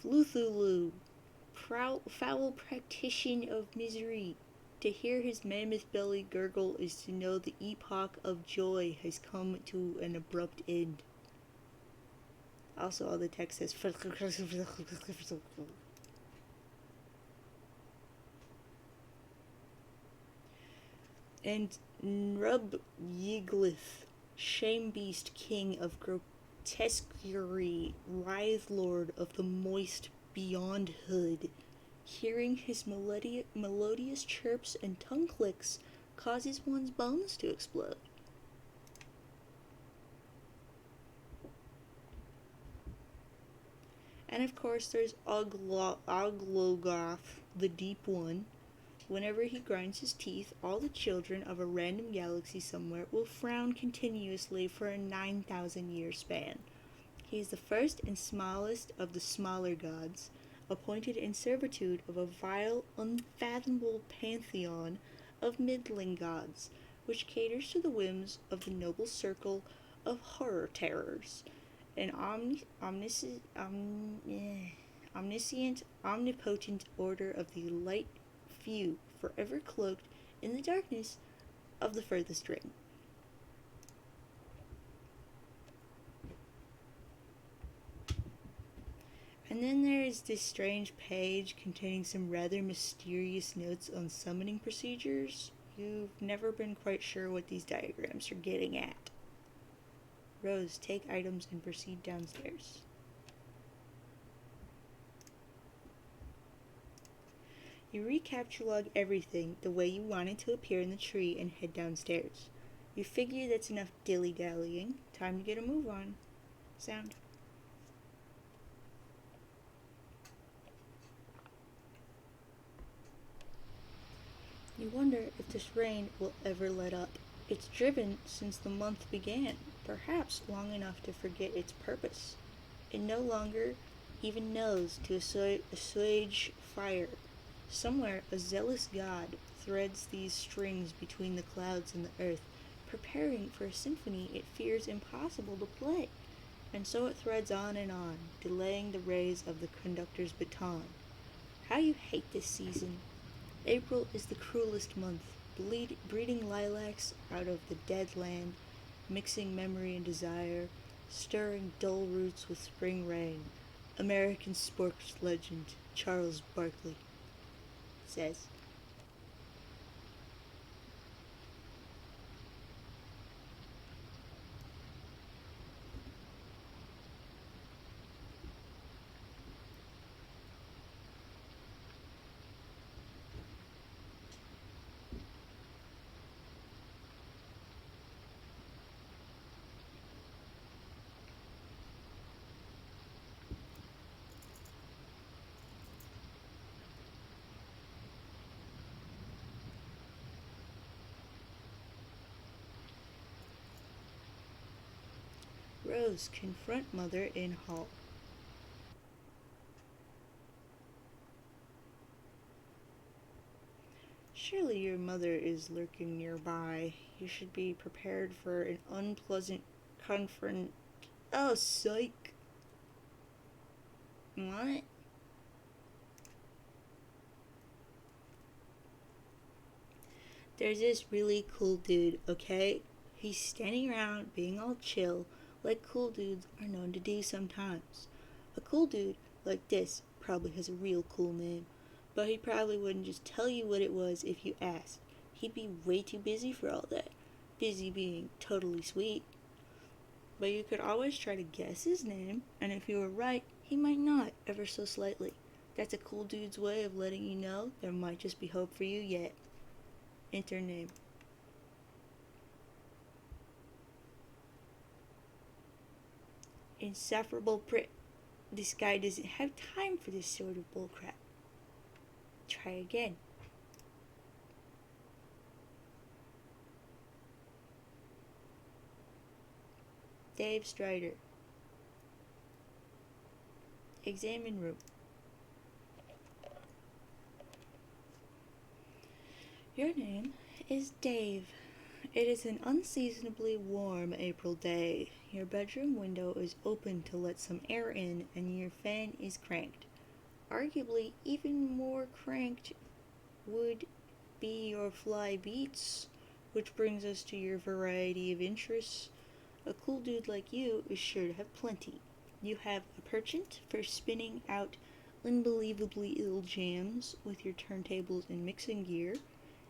Fluthulu, foul practitioner of misery. To hear his mammoth belly gurgle is to know the epoch of joy has come to an abrupt end. Also, all the text says... And Nrub Yiglith, Shamebeast King of Grotesquerie, Writhe Lord of the Moist Beyond Hood. Hearing his melodious chirps and tongue clicks causes one's bones to explode. And of course, there's Oglogoth, the Deep One. Whenever he grinds his teeth, all the children of a random galaxy somewhere will frown continuously for a 9,000-year span. He is the first and smallest of the smaller gods, appointed in servitude of a vile, unfathomable pantheon of middling gods, which caters to the whims of the noble circle of horror terrors. An omniscient, omnipotent order of the light few, forever cloaked in the darkness of the furthest ring. And then there is this strange page containing some rather mysterious notes on summoning procedures. You've never been quite sure what these diagrams are getting at. Rose, take items and proceed downstairs. You recaptulog everything the way you want it to appear in the tree and head downstairs. You figure that's enough dilly-dallying. Time to get a move on. Sound. You wonder if this rain will ever let up. It's driven since the month began, perhaps long enough to forget its purpose. It no longer even knows to assuage fire. Somewhere a zealous god threads these strings between the clouds and the earth, preparing for a symphony it fears impossible to play. And so it threads on, delaying the rays of the conductor's baton. How you hate this season! April is the cruelest month, breeding lilacs out of the dead land, mixing memory and desire, stirring dull roots with spring rain. American sports legend Charles Barkley says. Rose, confront mother in hall. Surely your mother is lurking nearby. You should be prepared for an unpleasant confront. Oh, psych. What? There's this really cool dude, okay? He's standing around being all chill, like cool dudes are known to do sometimes. A cool dude like this probably has a real cool name, but he probably wouldn't just tell you what it was if you asked. He'd be way too busy for all that. Busy being totally sweet. But you could always try to guess his name, and if you were right, he might not, ever so slightly. That's a cool dude's way of letting you know there might just be hope for you yet. Enter name. Insufferable prick. This guy doesn't have time for this sort of bullcrap. Try again. Dave Strider. Examine room. Your name is Dave. It is an unseasonably warm April day. Your bedroom window is open to let some air in, and your fan is cranked. Arguably, even more cranked would be your fly beats, which brings us to your variety of interests. A cool dude like you is sure to have plenty. You have a penchant for spinning out unbelievably ill jams with your turntables and mixing gear.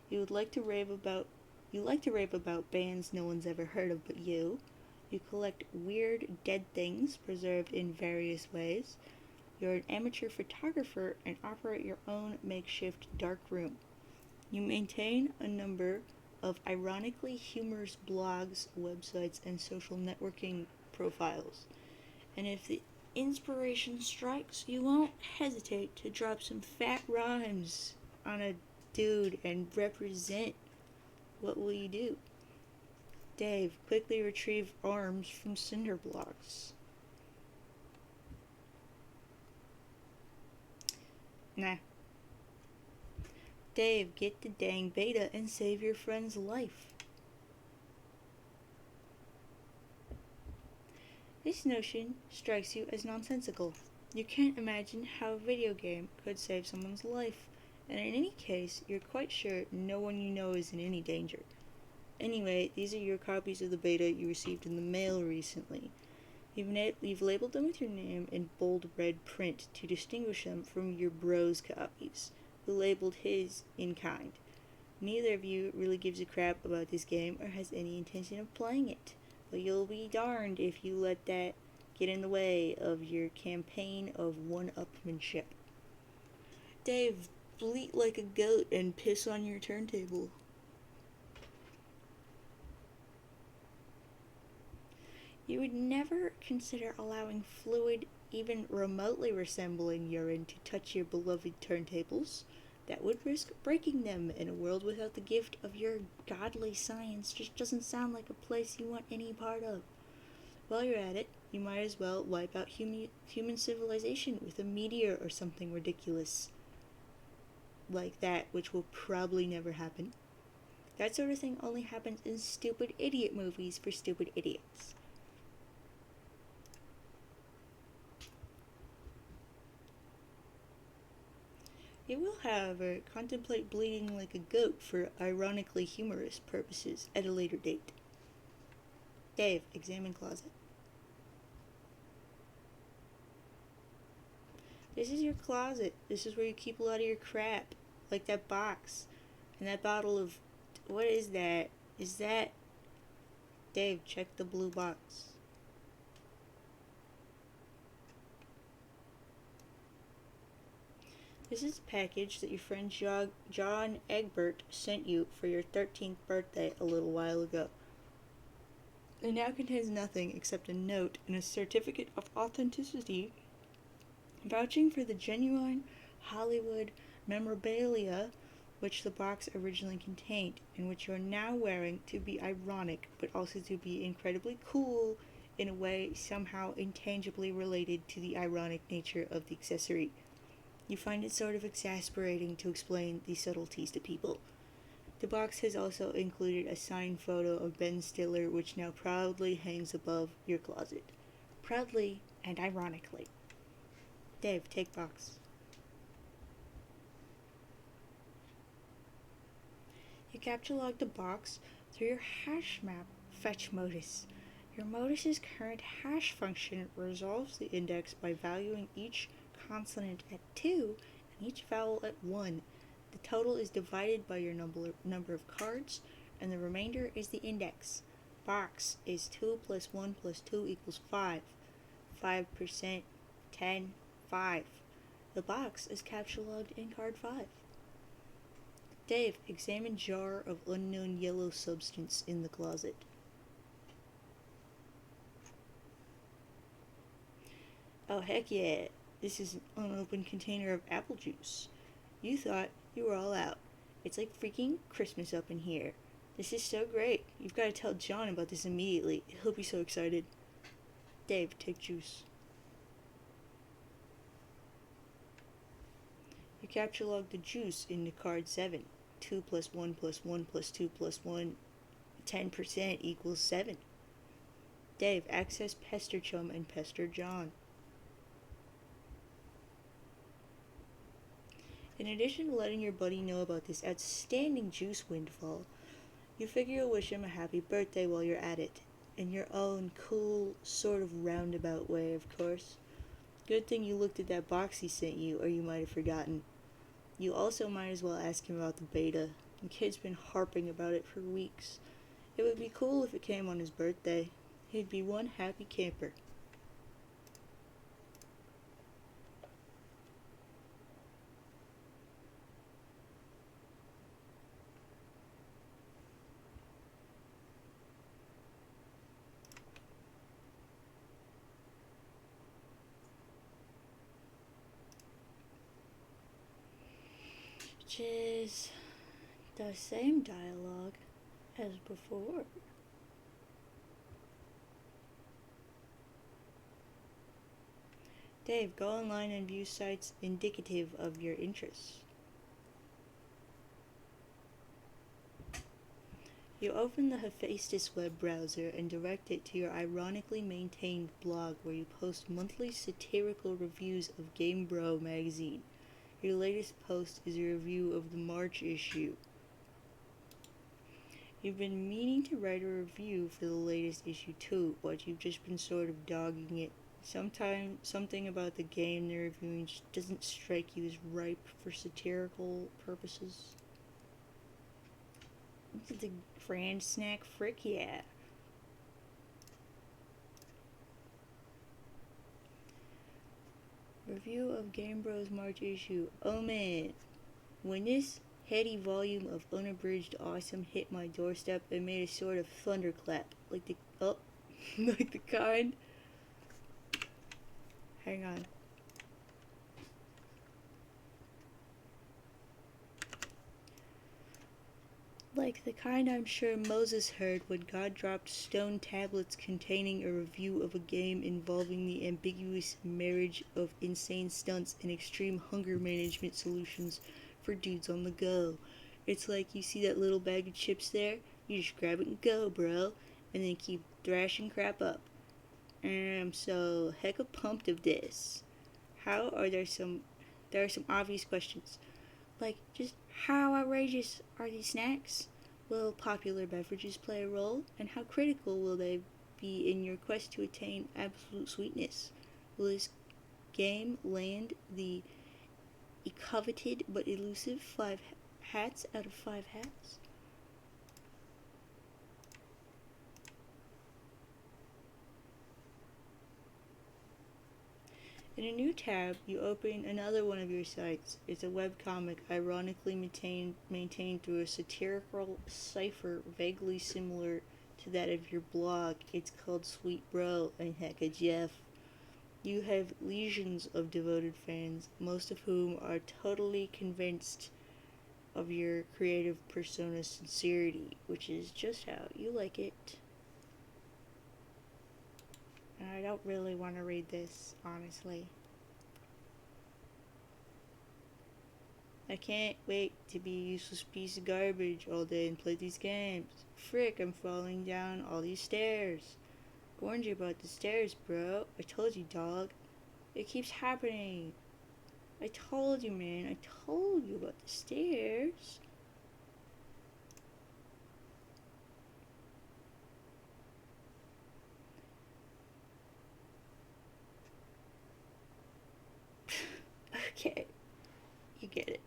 You would like to rave about You like to rap about bands no one's ever heard of but you. You collect weird, dead things preserved in various ways. You're an amateur photographer and operate your own makeshift dark room. You maintain a number of ironically humorous blogs, websites, and social networking profiles. And if the inspiration strikes, you won't hesitate to drop some fat rhymes on a dude and represent. What will you do? Dave, quickly retrieve arms from cinder blocks. Nah. Dave, get the dang beta and save your friend's life. This notion strikes you as nonsensical. You can't imagine how a video game could save someone's life, and in any case, you're quite sure no one you know is in any danger. Anyway, these are your copies of the beta you received in the mail recently. You've labeled them with your name in bold red print to distinguish them from your bro's copies, who labeled his in kind. Neither of you really gives a crap about this game or has any intention of playing it, but you'll be darned if you let that get in the way of your campaign of one-upmanship. Dave, bleat like a goat and piss on your turntable. You would never consider allowing fluid even remotely resembling urine to touch your beloved turntables. That would risk breaking them, in a world without the gift of your godly science just doesn't sound like a place you want any part of. While you're at it, you might as well wipe out human civilization with a meteor or something ridiculous like that, which will probably never happen. That sort of thing only happens in stupid idiot movies for stupid idiots. You will, however, contemplate bleeding like a goat for ironically humorous purposes at a later date. Dave, examine closet. This is your closet. This is where you keep a lot of your crap. Like that box. And that bottle of... What is that? Is that... Dave, check the blue box. This is a package that your friend John Egbert sent you for your 13th birthday a little while ago. It now contains nothing except a note and a certificate of authenticity vouching for the genuine Hollywood memorabilia which the box originally contained, and which you are now wearing to be ironic, but also to be incredibly cool in a way somehow intangibly related to the ironic nature of the accessory. You find it sort of exasperating to explain these subtleties to people. The box has also included a signed photo of Ben Stiller, which now proudly hangs above your closet. Proudly and ironically. Dave, take box. You capture log the box through your hash map fetch modus. Your modus's current hash function resolves the index by valuing each consonant at 2 and each vowel at 1. The total is divided by your number of cards, and the remainder is the index. Box is 2 plus 1 plus 2 equals 5. 5%, 10, 5. The box is capture logged in card 5. Dave, examine jar of unknown yellow substance in the closet. Oh, heck yeah. This is an unopened container of apple juice. You thought you were all out. It's like freaking Christmas up in here. This is so great. You've got to tell John about this immediately. He'll be so excited. Dave, take juice. You capture log the juice into card 7. 2 plus 1 plus 1 plus 2 plus 1, 10% equals 7. Dave, access Pester Chum and Pester John. In addition to letting your buddy know about this outstanding juice windfall, you figure you'll wish him a happy birthday while you're at it, in your own cool, sort of roundabout way, of course. Good thing you looked at that box he sent you, or you might have forgotten. You also might as well ask him about the beta. The kid's been harping about it for weeks. It would be cool if it came on his birthday. He'd be one happy camper. Which is the same dialogue as before. Dave, go online and view sites indicative of your interests. You open the Hephaestus web browser and direct it to your ironically maintained blog where you post monthly satirical reviews of Game Bro magazine. Your latest post is a review of the March issue. You've been meaning to write a review for the latest issue too, but you've just been sort of dogging it. Sometimes something about the game they're reviewing just doesn't strike you as ripe for satirical purposes. The Fran snack, frick yeah. Review of Game Bros March issue. Oh man, when this heady volume of unabridged awesome hit my doorstep, it made a sort of thunderclap, like the like the kind. Hang on. Like the kind I'm sure Moses heard when God dropped stone tablets containing a review of a game involving the ambiguous marriage of insane stunts and extreme hunger management solutions for dudes on the go. It's like you see that little bag of chips there, you just grab it and go, bro, and then keep thrashing crap up. And I'm so hecka pumped of this. There are some obvious questions. Like, just how outrageous are these snacks? Will popular beverages play a role? And how critical will they be in your quest to attain absolute sweetness? Will this game land the coveted but elusive 5 hats out of 5 hats? In a new tab, you open another one of your sites. It's a webcomic ironically maintained through a satirical cipher vaguely similar to that of your blog. It's called Sweet Bro and Hecka Jeff. You have legions of devoted fans, most of whom are totally convinced of your creative persona's sincerity, which is just how you like it. I don't really want to read this, honestly. I can't wait to be a useless piece of garbage all day and play these games. Frick, I'm falling down all these stairs. I warned you about the stairs, bro. I told you, dog. It keeps happening. I told you, man. I told you about the stairs. Okay. You get it.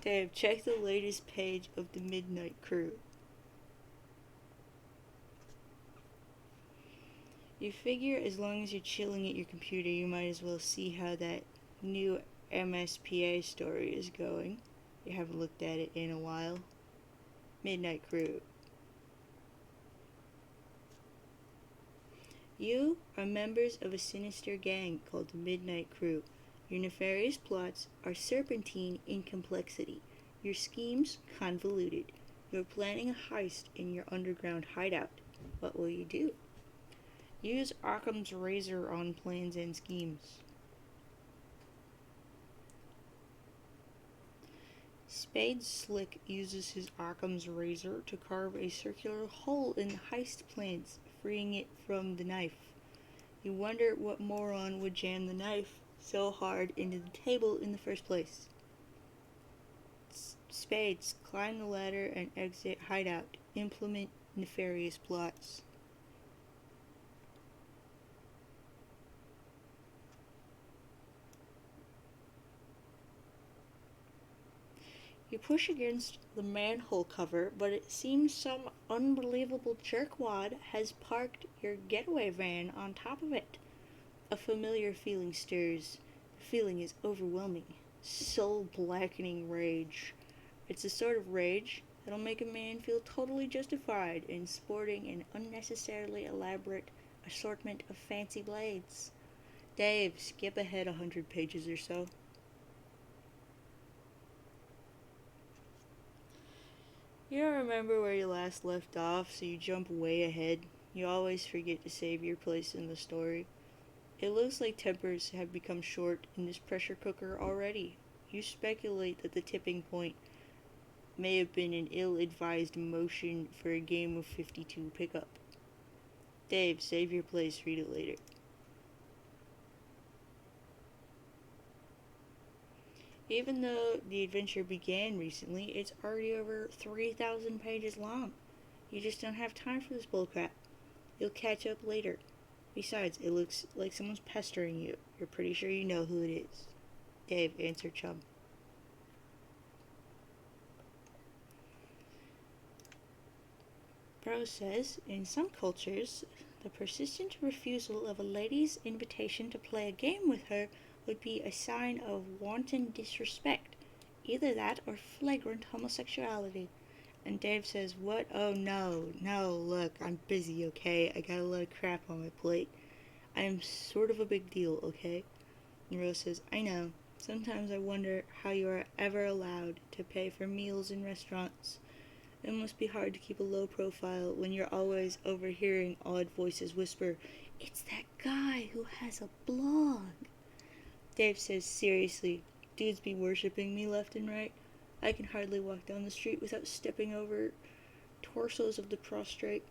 Dave, check the latest page of the Midnight Crew. You figure as long as you're chilling at your computer, you might as well see how that new MSPA story is going. You haven't looked at it in a while. Midnight Crew. You are members of a sinister gang called the Midnight Crew. Your nefarious plots are serpentine in complexity. Your schemes convoluted. You're planning a heist in your underground hideout. What will you do? Use Occam's razor on plans and schemes. Spade Slick uses his Occam's razor to carve a circular hole in the heist plans, freeing it from the knife. You wonder what moron would jam the knife so hard into the table in the first place. Spades, climb the ladder and exit hideout. Implement nefarious plots. You push against the manhole cover, but it seems some unbelievable jerkwad has parked your getaway van on top of it. A familiar feeling stirs. The feeling is overwhelming. Soul-blackening rage. It's the sort of rage that'll make a man feel totally justified in sporting an unnecessarily elaborate assortment of fancy blades. Dave, skip ahead 100 pages or so. You don't remember where you last left off, so you jump way ahead. You always forget to save your place in the story. It looks like tempers have become short in this pressure cooker already. You speculate that the tipping point may have been an ill-advised motion for a game of 52 pickup. Dave, save your place, read it later. Even though the adventure began recently, it's already over 3,000 pages long. You just don't have time for this bullcrap. You'll catch up later. Besides, it looks like someone's pestering you. You're pretty sure you know who it is. Dave, answer chum. Bro says, in some cultures, the persistent refusal of a lady's invitation to play a game with her would be a sign of wanton disrespect. Either that or flagrant homosexuality. And Dave says, what? Oh no, look, I'm busy, okay? I got a lot of crap on my plate. I am sort of a big deal, okay? And Rose says, I know. Sometimes I wonder how you are ever allowed to pay for meals in restaurants. It must be hard to keep a low profile when you're always overhearing odd voices whisper, it's that guy who has a blog. Dave says, seriously, dudes be worshipping me left and right. I can hardly walk down the street without stepping over torsos of the prostrate.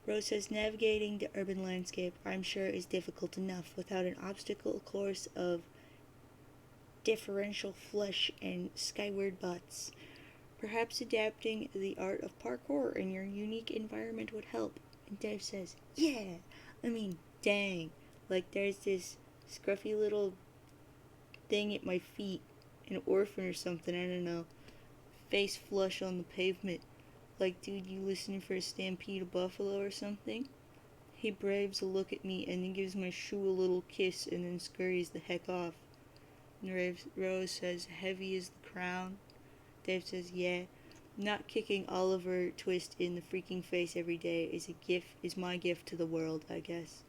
Rose says, navigating the urban landscape, I'm sure, is difficult enough without an obstacle course of differential flesh and skyward butts. Perhaps adapting the art of parkour in your unique environment would help. And Dave says, dang. Like there's this scruffy little thing at my feet, an orphan or something, I don't know. Face flush on the pavement. Like, dude, you listening for a stampede of buffalo or something? He braves a look at me and then gives my shoe a little kiss and then scurries the heck off. And Rose says, heavy as the crown. Dave says, yeah. Not kicking Oliver Twist in the freaking face every day is my gift to the world, I guess.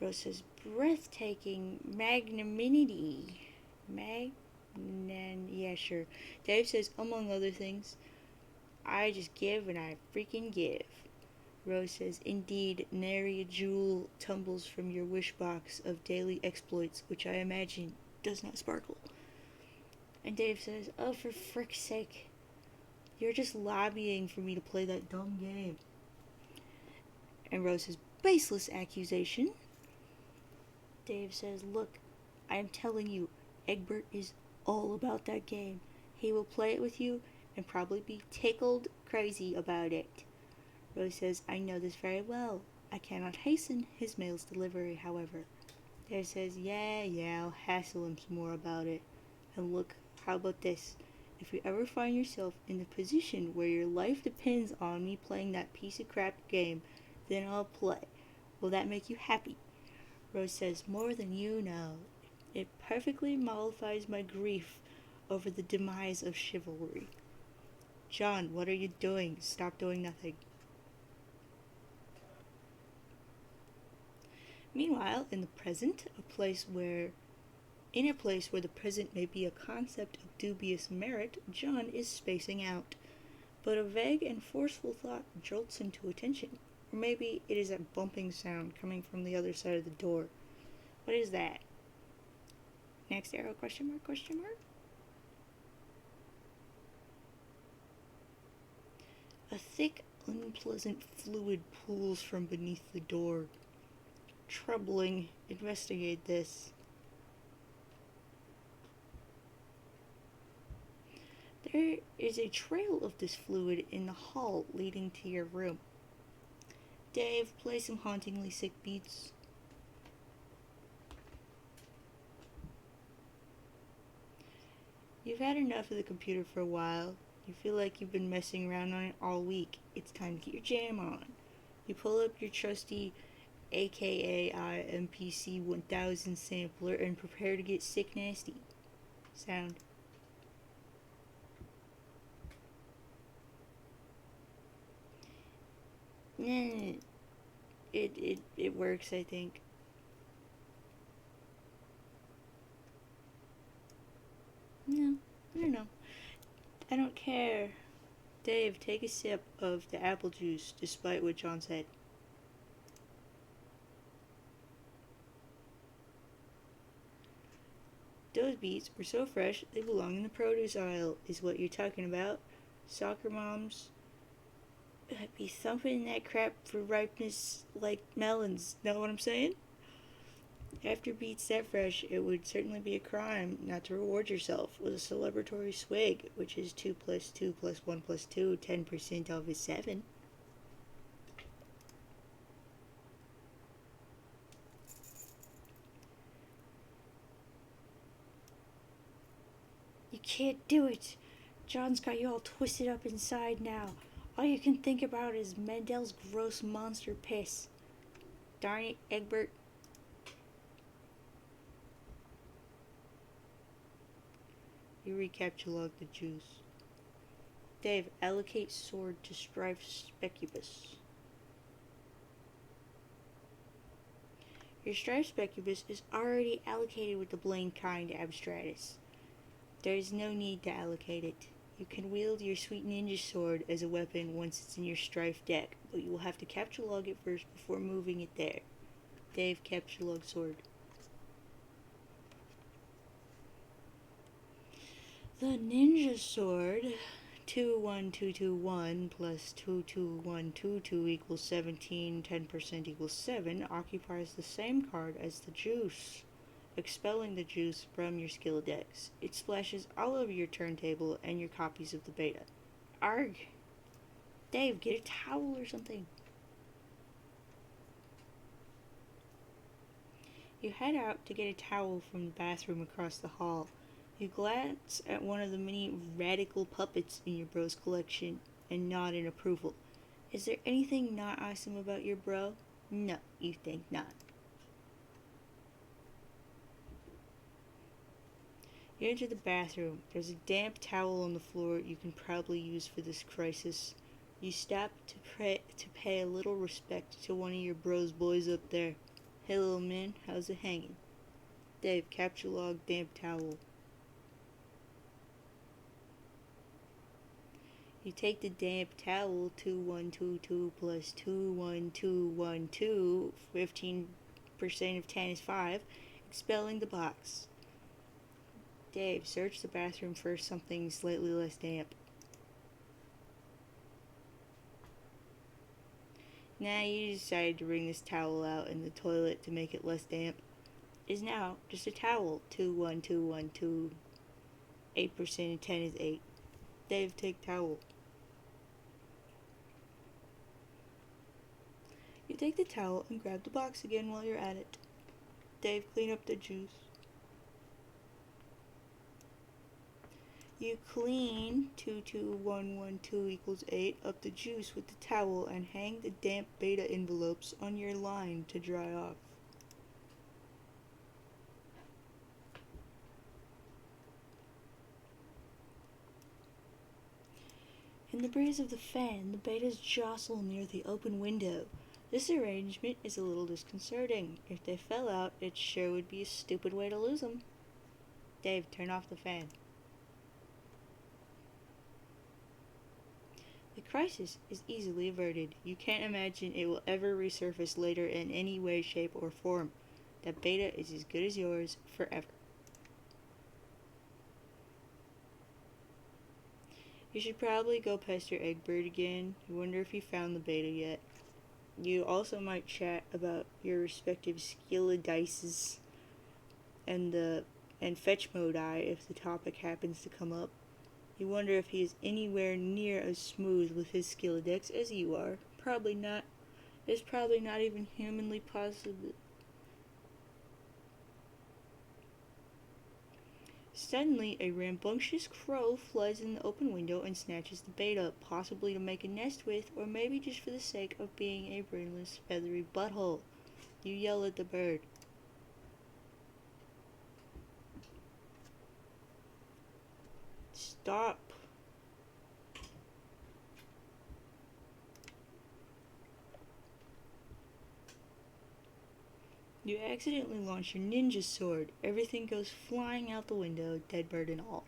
Rose says, breathtaking magnanimity. Yeah, sure. Dave says, among other things, I just give and I freaking give. Rose says, indeed, nary a jewel tumbles from your wish box of daily exploits, which I imagine does not sparkle. And Dave says, oh, for frick's sake, you're just lobbying for me to play that dumb game. And Rose says, baseless accusation. Dave says, look, I am telling you, Egbert is all about that game. He will play it with you and probably be tickled crazy about it. Rose says, I know this very well. I cannot hasten his mail's delivery, however. Dave says, yeah, I'll hassle him some more about it. And look, how about this? If you ever find yourself in the position where your life depends on me playing that piece of crap game, then I'll play. Will that make you happy? Rose says, more than you know. It perfectly mollifies my grief over the demise of chivalry. John, what are you doing? Stop doing nothing. Meanwhile, in the present, in a place where the present may be a concept of dubious merit, John is spacing out. But a vague and forceful thought jolts him to attention. Or maybe it is that bumping sound coming from the other side of the door. What is that? Next arrow, question mark, question mark? A thick, unpleasant fluid pools from beneath the door. Troubling. Investigate this. There is a trail of this fluid in the hall leading to your room. Dave, play some hauntingly sick beats. You've had enough of the computer for a while. You feel like you've been messing around on it all week. It's time to get your jam on. You pull up your trusty AKA MPC 1000 sampler and prepare to get sick nasty. Sound. Nah, it works, I think. No, I don't know. I don't care. Dave, take a sip of the apple juice, despite what John said. Those beets were so fresh they belong in the produce aisle, is what you're talking about. Soccer moms be thumping that crap for ripeness like melons. Know what I'm saying? After beets that fresh, it would certainly be a crime not to reward yourself with a celebratory swig, which is 2 plus 2 plus 1 plus 2, 10% off is 7. You can't do it. John's got you all twisted up inside now. All you can think about is Mendel's gross monster piss. Darn it, Egbert. You recapitulate the juice. Dave, allocate sword to Strife Specubus. Your Strife Specubus is already allocated with the blame kind Abstratus. There is no need to allocate it. You can wield your sweet ninja sword as a weapon once it's in your Strife deck, but you will have to capture-log it first before moving it there. Dave, capture-log sword. The ninja sword, 21221 plus 22122 equals 17, 10% equals 7, occupies the same card as the juice, expelling the juice from your skill decks. It splashes all over your turntable and your copies of the beta. Arg! Dave, get a towel or something. You head out to get a towel from the bathroom across the hall. You glance at one of the many radical puppets in your bro's collection and nod in approval. Is there anything not awesome about your bro? No, you think not. You enter the bathroom. There's a damp towel on the floor you can probably use for this crisis. You stop to pay a little respect to one of your bro's boys up there. Hey little man, how's it hanging? Dave, capture log, damp towel. You take the damp towel, 2122 plus 21212, 15% of 10 is 5, expelling the box. Dave, search the bathroom for something slightly less damp. Nah, you decided to wring this towel out in the toilet to make it less damp. It is now just a towel, 21212, 8% of 10 is 8. Dave, take towel. You take the towel and grab the box again while you're at it. Dave, clean up the juice. You clean 22112 equals 8 up the juice with the towel and hang the damp beta envelopes on your line to dry off. In the breeze of the fan, the betas jostle near the open window. This arrangement is a little disconcerting. If they fell out, it sure would be a stupid way to lose them. Dave, turn off the fan. The crisis is easily averted. You can't imagine it will ever resurface later in any way, shape, or form. That beta is as good as yours forever. You should probably go pester Egbert again. You wonder if he found the beta yet. You also might chat about your respective skill dices and fetch mode if the topic happens to come up. You wonder if he is anywhere near as smooth with his skill decks as you are. Probably not. It's probably not even humanly possible. Suddenly, a rambunctious crow flies in the open window and snatches the bait up, possibly to make a nest with, or maybe just for the sake of being a brainless, feathery butthole. You yell at the bird. Stop. You accidentally launch your ninja sword. Everything goes flying out the window, dead bird and all.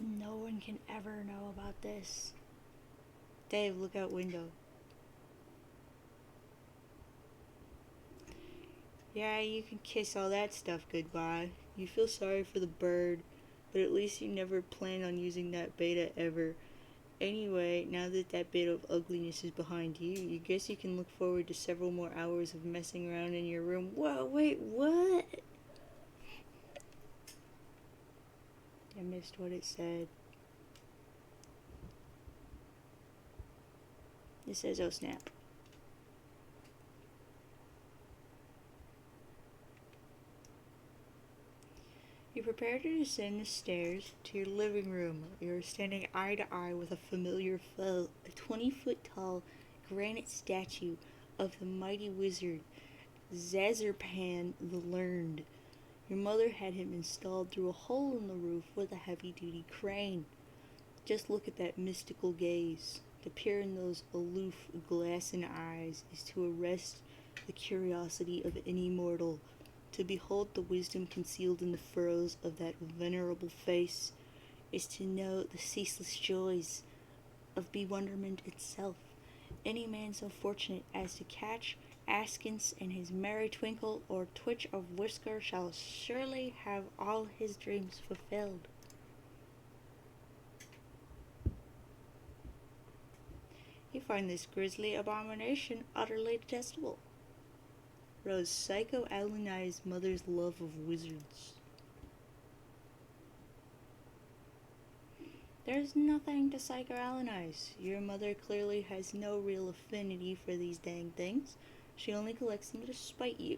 No one can ever know about this. Dave, look out window. Yeah, you can kiss all that stuff goodbye. You feel sorry for the bird, but at least you never plan on using that beta ever. Anyway, now that that bit of ugliness is behind you, you guess you can look forward to several more hours of messing around in your room. Whoa, wait, what? I missed what it said. It says, oh snap. You prepare to descend the stairs to your living room. You're standing eye to eye with a familiar foe, a 20-foot tall granite statue of the mighty wizard, Zazarpan the Learned. Your mother had him installed through a hole in the roof with a heavy-duty crane. Just look at that mystical gaze. To peer in those aloof, glassy eyes is to arrest the curiosity of any mortal. To behold the wisdom concealed in the furrows of that venerable face is to know the ceaseless joys of bewilderment itself. Any man so fortunate as to catch askance in his merry twinkle or twitch of whisker shall surely have all his dreams fulfilled. You find this grisly abomination utterly detestable. Rose psychoanalyzed mother's love of wizards. There's nothing to psychoanalyze. Your mother clearly has no real affinity for these dang things. She only collects them to spite you.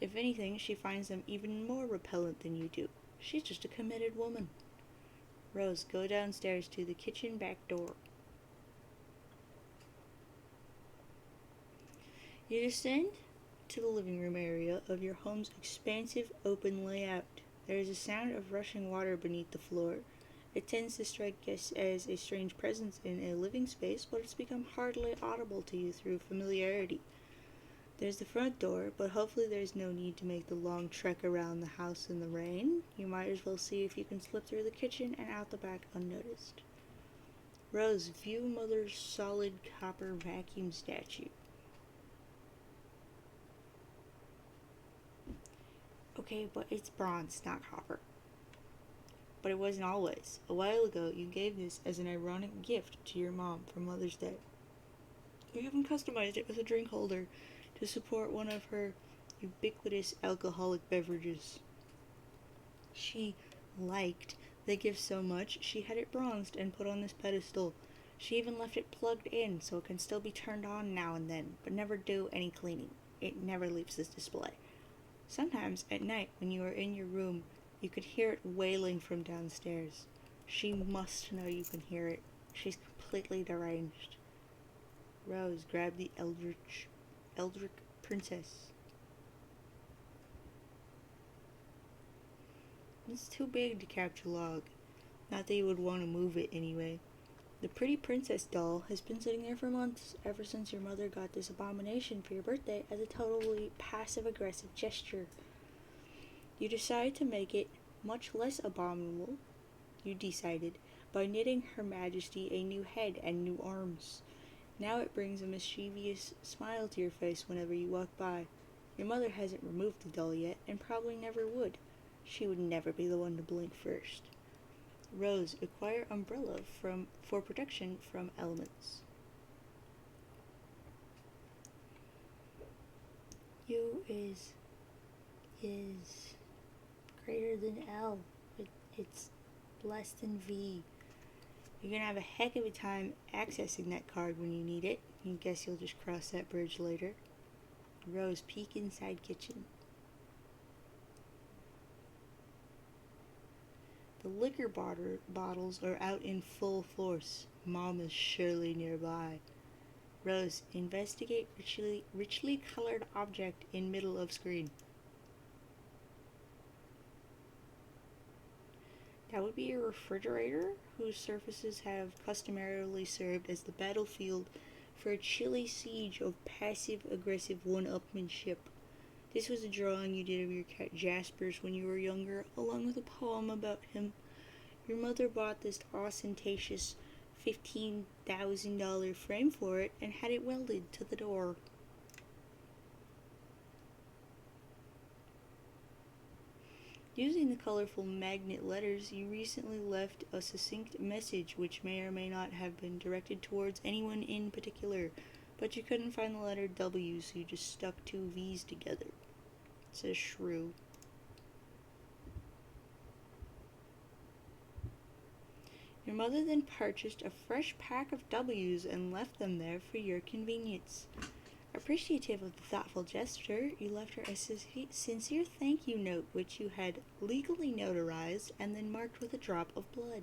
If anything, she finds them even more repellent than you do. She's just a committed woman. Rose, go downstairs to the kitchen back door. You descend to the living room area of your home's expansive open layout. There is a sound of rushing water beneath the floor. It tends to strike guests as a strange presence in a living space, but it's become hardly audible to you through familiarity. There's the front door, but hopefully there's no need to make the long trek around the house in the rain. You might as well see if you can slip through the kitchen and out the back unnoticed. Rose, view mother's solid copper vacuum statue. Okay, but it's bronze, not copper. But it wasn't always. A while ago, you gave this as an ironic gift to your mom for Mother's Day. You even customized it with a drink holder to support one of her ubiquitous alcoholic beverages. She liked the gift so much, she had it bronzed and put on this pedestal. She even left it plugged in so it can still be turned on now and then, but never do any cleaning. It never leaves this display. Sometimes at night, when you are in your room, you could hear it wailing from downstairs. She must know you can hear it. She's completely deranged. Rose, grab the Eldritch princess. It's too big to capture log. Not that you would want to move it anyway. The pretty princess doll has been sitting there for months, ever since your mother got this abomination for your birthday as a totally passive-aggressive gesture. You decide to make it much less abominable, by knitting Her Majesty a new head and new arms. Now it brings a mischievous smile to your face whenever you walk by. Your mother hasn't removed the doll yet, and probably never would. She would never be the one to blink first. Rose, acquire umbrella for protection from elements. U is greater than L. It's less than V. You're gonna have a heck of a time accessing that card when you need it. I guess you'll just cross that bridge later. Rose, peek inside kitchen. The liquor bottles are out in full force. Mom is surely nearby. Rose, investigate richly colored object in middle of screen. That would be a refrigerator, whose surfaces have customarily served as the battlefield for a chilly siege of passive-aggressive one-upmanship. This was a drawing you did of your cat Jaspers when you were younger, along with a poem about him. Your mother bought this ostentatious $15,000 frame for it and had it welded to the door. Using the colorful magnet letters, you recently left a succinct message which may or may not have been directed towards anyone in particular, but you couldn't find the letter W, so you just stuck two V's together. It says shrew. Your mother then purchased a fresh pack of W's and left them there for your convenience. Appreciative of the thoughtful gesture, you left her a sincere thank you note, which you had legally notarized and then marked with a drop of blood.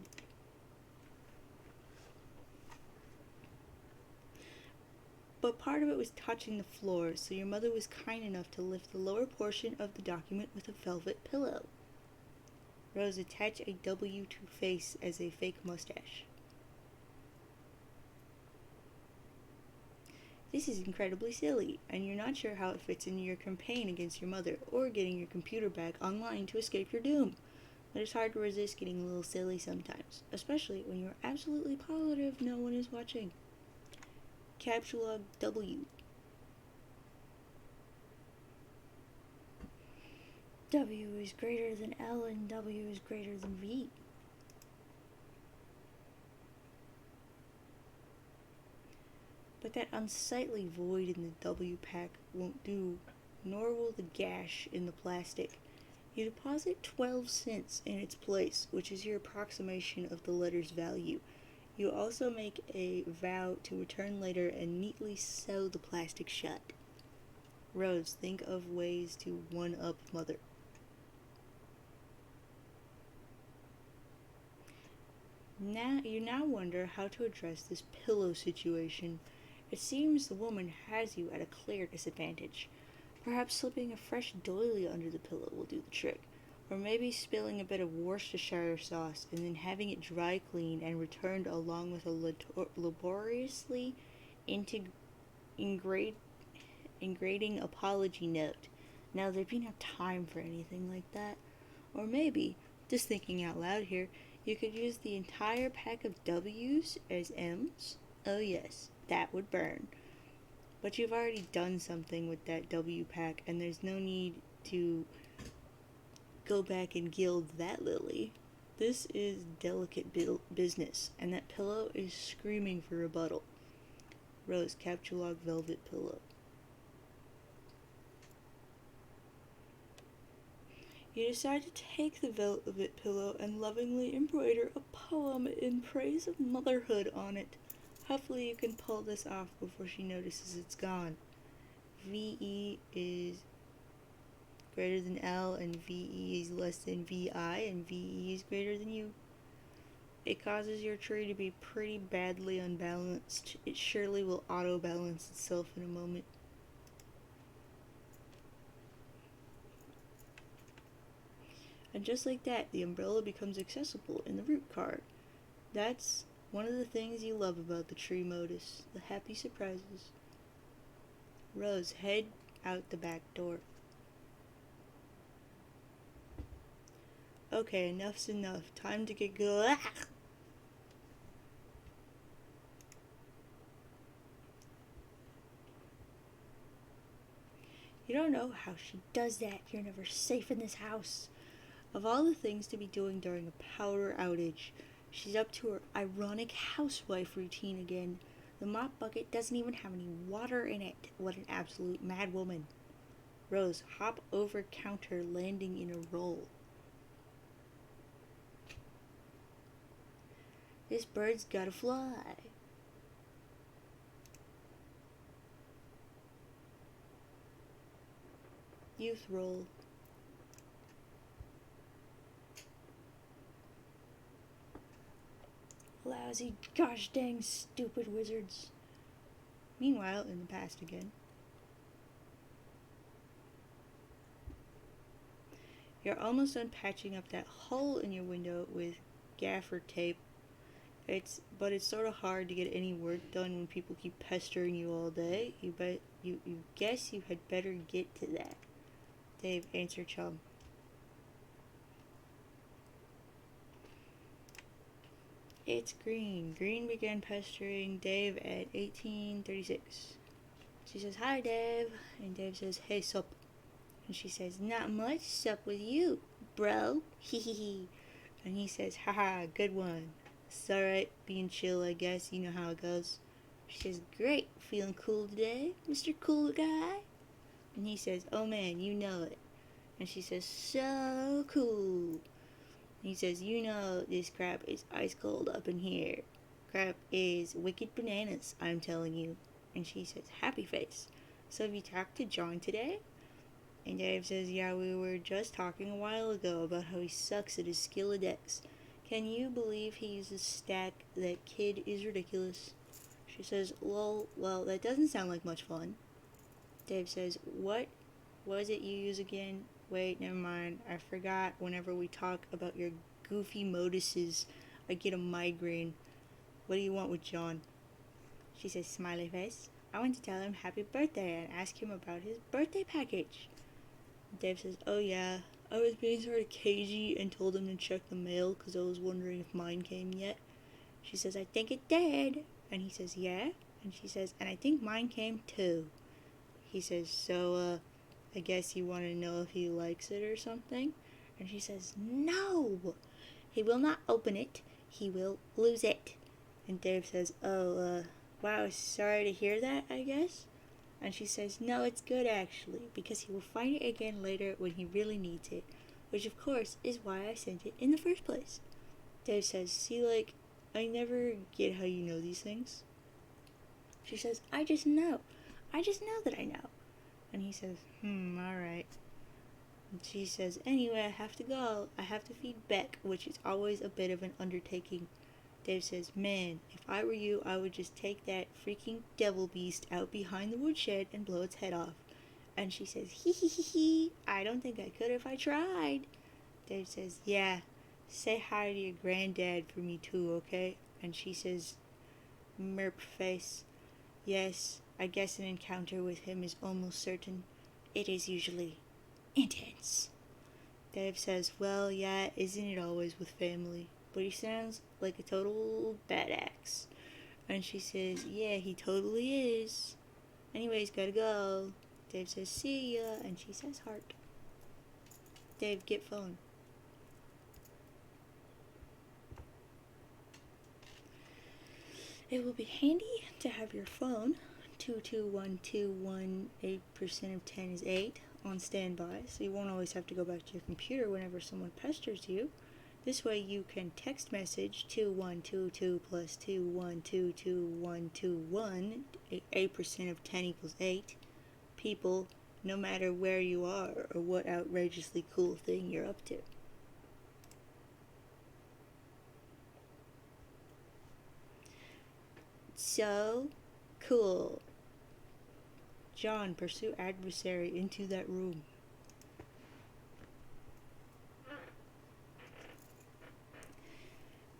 But part of it was touching the floor, so your mother was kind enough to lift the lower portion of the document with a velvet pillow. Rose, attach a W to face as a fake mustache. This is incredibly silly, and you're not sure how it fits into your campaign against your mother, or getting your computer back online to escape your doom. But it's hard to resist getting a little silly sometimes, especially when you're absolutely positive no one is watching. Capsulog W. W is greater than L and W is greater than V. But that unsightly void in the W pack won't do, nor will the gash in the plastic. You deposit 12 cents in its place, which is your approximation of the letter's value. You also make a vow to return later and neatly sew the plastic shut. Rose, think of ways to one-up mother. You now wonder how to address this pillow situation. It seems the woman has you at a clear disadvantage. Perhaps slipping a fresh doily under the pillow will do the trick. Or maybe spilling a bit of Worcestershire sauce and then having it dry cleaned and returned along with a laboriously engraving apology note. Now, there'd be no time for anything like that. Or maybe, just thinking out loud here, you could use the entire pack of W's as M's. Oh yes, that would burn. But you've already done something with that W pack, and there's no need to go back and gild that lily. This is delicate business, and that pillow is screaming for rebuttal. Rose, Capsulog velvet pillow. You decide to take the velvet pillow and lovingly embroider a poem in praise of motherhood on it. Hopefully you can pull this off before she notices it's gone. VE is greater than L, and VE is less than VI, and VE is greater than you. It causes your tree to be pretty badly unbalanced. It surely will auto-balance itself in a moment. And just like that, the umbrella becomes accessible in the root card. That's one of the things you love about the tree modus, the happy surprises. Rose, head out the back door. Okay, enough's enough. Time to get good. You don't know how she does that. You're never safe in this house. Of all the things to be doing during a power outage, she's up to her ironic housewife routine again. The mop bucket doesn't even have any water in it. What an absolute mad woman. Rose, hop over counter, landing in a roll. This bird's gotta fly. Youth roll. Lousy, gosh dang, stupid wizards. Meanwhile, in the past again. You're almost done patching up that hole in your window with gaffer tape. But it's sort of hard to get any work done when people keep pestering you all day. You guess you had better get to that. Dave, answer Chum. It's Green. Green began pestering Dave at 1836. She says, "Hi, Dave." And Dave says, "Hey, sup?" And she says, "Not much, sup with you, bro. Hee hee hee." And he says, "Haha, good one. It's alright, being chill, I guess. You know how it goes." She says, "Great. Feeling cool today, Mr. Cool Guy?" And he says, "Oh man, you know it." And she says, "So cool." And he says, "You know this crap is ice cold up in here. Crap is wicked bananas, I'm telling you." And she says, "Happy face. So have you talked to John today?" And Dave says, "Yeah, we were just talking a while ago about how he sucks at his skill of decks. Can you believe he uses stack? That kid is ridiculous." She says, "Lol, well, that doesn't sound like much fun." Dave says, "What was it you use again? Wait, never mind. I forgot. Whenever we talk about your goofy moduses, I get a migraine. What do you want with John?" She says, smiley face, "I want to tell him happy birthday and ask him about his birthday package." Dave says, "Oh yeah, I was being sort of cagey and told him to check the mail because I was wondering if mine came yet." She says, "I think it did." And he says, "Yeah?" And she says, "And I think mine came too." He says, "So, I guess you want to know if he likes it or something?" And she says, "No! He will not open it. He will lose it." And Dave says, "Oh, wow, sorry to hear that, I guess." And she says, "No, it's good actually, because he will find it again later when he really needs it. Which of course is why I sent it in the first place." Dave says, "See, like, I never get how you know these things." She says, I just know that I know." And he says, alright." And she says, "Anyway, I have to go. I have to feed Beck, which is always a bit of an undertaking." Dave says, "Man, if I were you, I would just take that freaking devil beast out behind the woodshed and blow its head off." And she says, "Hee hee hee hee, I don't think I could if I tried." Dave says, "Yeah, say hi to your granddad for me too, okay?" And she says, merp face, "Yes, I guess an encounter with him is almost certain. It is usually intense." Dave says, "Well, yeah, isn't it always with family? But he sounds like a total badass." And she says, "Yeah, he totally is. Anyways, gotta go." Dave says, "See ya." And she says, heart. Dave, get phone. It will be handy to have your phone, 22121, 8% of 10 is 8, on standby, so you won't always have to go back to your computer whenever someone pesters you. This way you can text message 2122 plus 2122121, 8% of 10 equals 8, people, no matter where you are or what outrageously cool thing you're up to. So cool. John, pursue adversary into that room.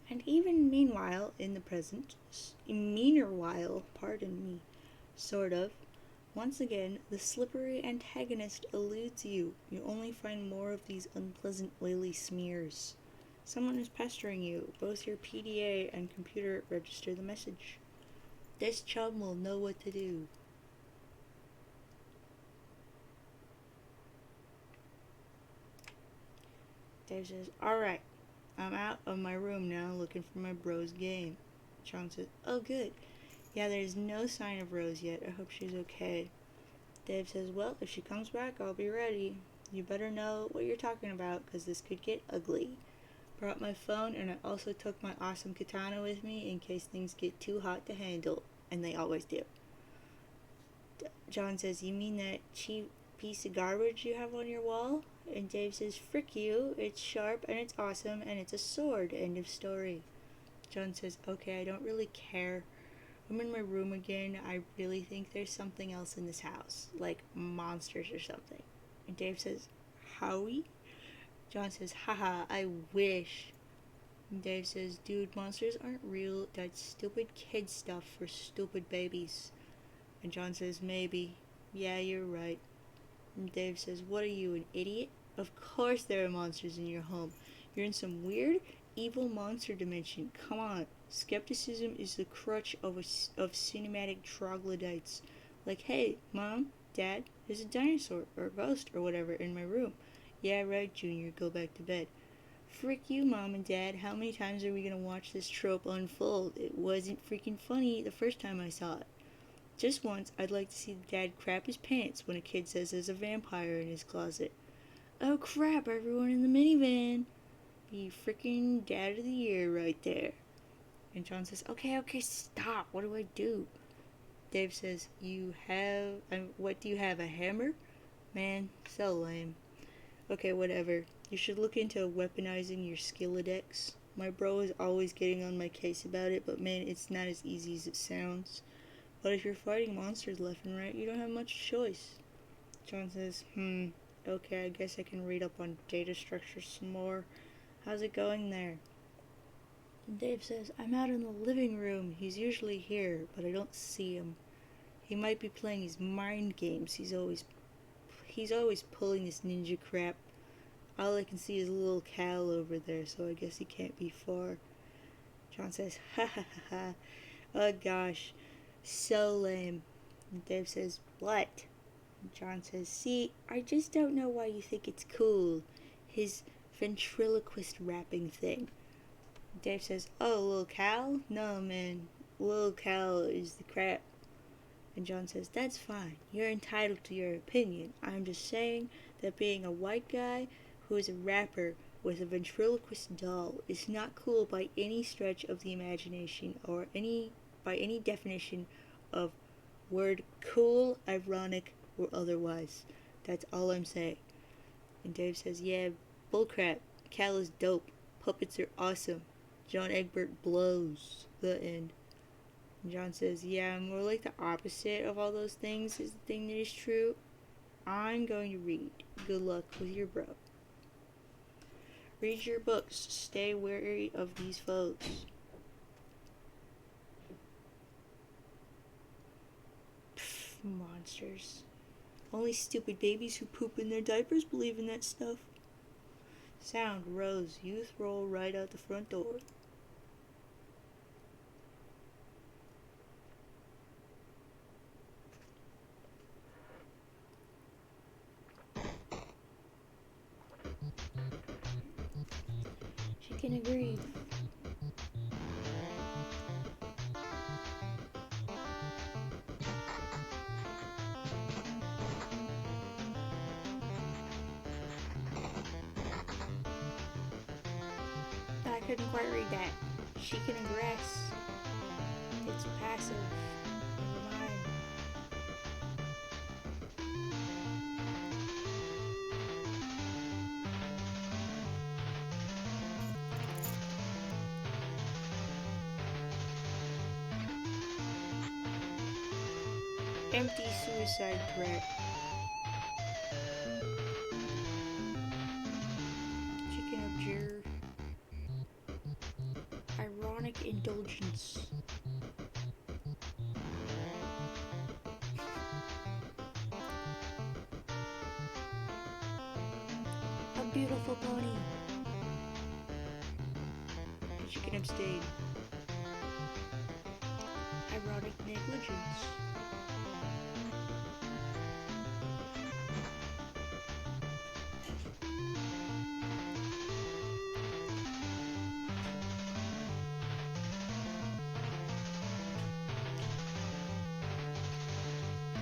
And even meanwhile, in the present, sort of, once again, the slippery antagonist eludes you. You only find more of these unpleasant oily smears. Someone is pestering you. Both your PDA and computer register the message. This chum will know what to do. Dave says, "Alright, I'm out of my room now looking for my bro's game." John says, "Oh good. Yeah, there's no sign of Rose yet. I hope she's okay." Dave says, "Well, if she comes back, I'll be ready. You better know what you're talking about, because this could get ugly. Brought my phone, and I also took my awesome katana with me in case things get too hot to handle." And they always do. John says, "You mean that cheap piece of garbage you have on your wall? And Dave says, frick you, it's sharp and it's awesome and it's a sword. End of story. John says, okay, I don't really care. I'm in my room again. I really think there's something else in this house, like monsters or something. And Dave says, Howie? John says, haha, I wish. And Dave says, dude, monsters aren't real. That's stupid kid stuff for stupid babies. And John says, maybe. Yeah, you're right. And Dave says, what are you, an idiot? Of course there are monsters in your home. You're in some weird, evil monster dimension. Come on. Skepticism is the crutch of cinematic troglodytes. Like, hey, Mom, Dad, there's a dinosaur or a ghost or whatever in my room. Yeah, right, Junior, go back to bed. Frick you, Mom and Dad. How many times are we gonna watch this trope unfold? It wasn't freaking funny the first time I saw it. Just once, I'd like to see Dad crap his pants when a kid says there's a vampire in his closet. Oh crap, everyone in the minivan. Be freaking Dad of the Year right there. And John says, okay, stop. What do I do? Dave says, what do you have, a hammer? Man, so lame. Okay, whatever. You should look into weaponizing your Skilledex. My bro is always getting on my case about it, but man, it's not as easy as it sounds. But if you're fighting monsters left and right, you don't have much choice. John says, okay, I guess I can read up on data structures some more. How's it going there? And Dave says, I'm out in the living room. He's usually here, but I don't see him. He might be playing his mind games. He's always pulling this ninja crap. All I can see is a little Cal over there, so I guess he can't be far. John says, ha ha ha ha. Oh gosh, so lame. And Dave says, what? And John says, see, I just don't know why you think it's cool. His ventriloquist rapping thing. And Dave says, oh, Lil Cal? No, man. Lil Cal is the crap. And John says, that's fine. You're entitled to your opinion. I'm just saying that being a white guy who is a rapper with a ventriloquist doll is not cool by any stretch of the imagination or by any definition of word cool, ironic, or otherwise. That's all I'm saying. And Dave says, yeah, bullcrap. Cal is dope. Puppets are awesome. John Egbert blows. The end. And John says, yeah, more like the opposite of all those things is the thing that is true. I'm going to read. Good luck with your bro. Read your books. Stay wary of these foes. Pfft, monsters. Only stupid babies who poop in their diapers believe in that stuff. Sound rose. Youth roll right out the front door. She can agree. I couldn't quite read that. She can aggress. It's passive. Never mind. Empty suicide threat. Chicken observe. Ironic indulgence. A beautiful pony. Chicken abstain. Ironic negligence.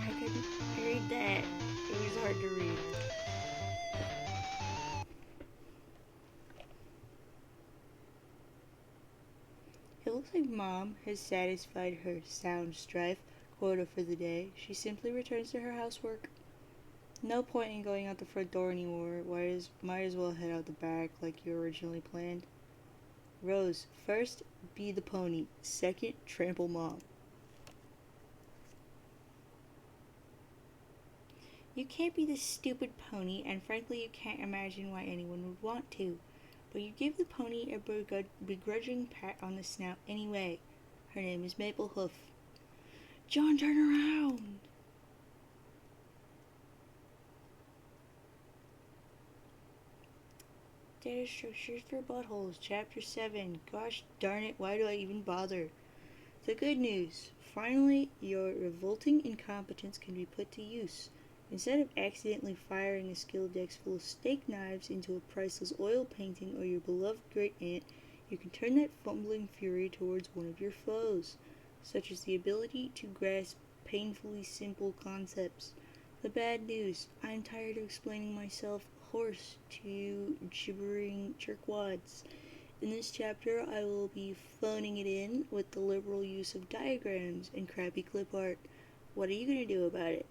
I couldn't read that. It was hard to read. It looks like Mom has satisfied her sound strife quota for the day. She simply returns to her housework. No point in going out the front door anymore. Might as well head out the back like you originally planned. Rose, first, be the pony. Second, trample mom. You can't be this stupid pony, and frankly, you can't imagine why anyone would want to. But you give the pony a begrudging pat on the snout anyway. Her name is Maple Hoof. John, turn around! Data structures for buttholes, chapter 7. Gosh darn it, why do I even bother? The good news. Finally, your revolting incompetence can be put to use. Instead of accidentally firing a skill dex full of steak knives into a priceless oil painting or your beloved great aunt, you can turn that fumbling fury towards one of your foes, such as the ability to grasp painfully simple concepts. The bad news. I'm tired of explaining myself hoarse to you gibbering jerkwads. In this chapter, I will be phoning it in with the liberal use of diagrams and crappy clip art. What are you going to do about it?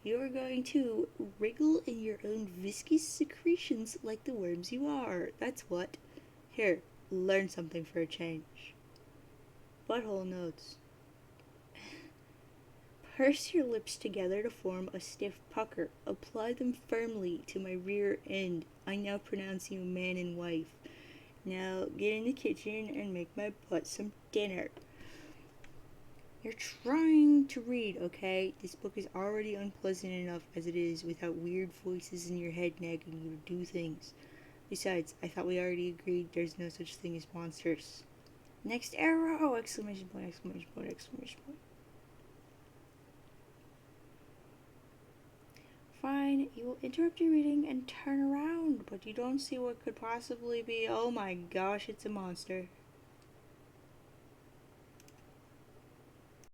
You are going to wriggle in your own viscous secretions like the worms you are. That's what. Here, learn something for a change. Butthole notes. Purse your lips together to form a stiff pucker. Apply them firmly to my rear end. I now pronounce you man and wife. Now get in the kitchen and make my butt some dinner. You're trying to read, okay? This book is already unpleasant enough as it is without weird voices in your head nagging you to do things. Besides, I thought we already agreed there's no such thing as monsters. Next arrow! Exclamation point, exclamation point, exclamation point. Fine, you will interrupt your reading and turn around, but you don't see what could possibly be. Oh my gosh, it's a monster.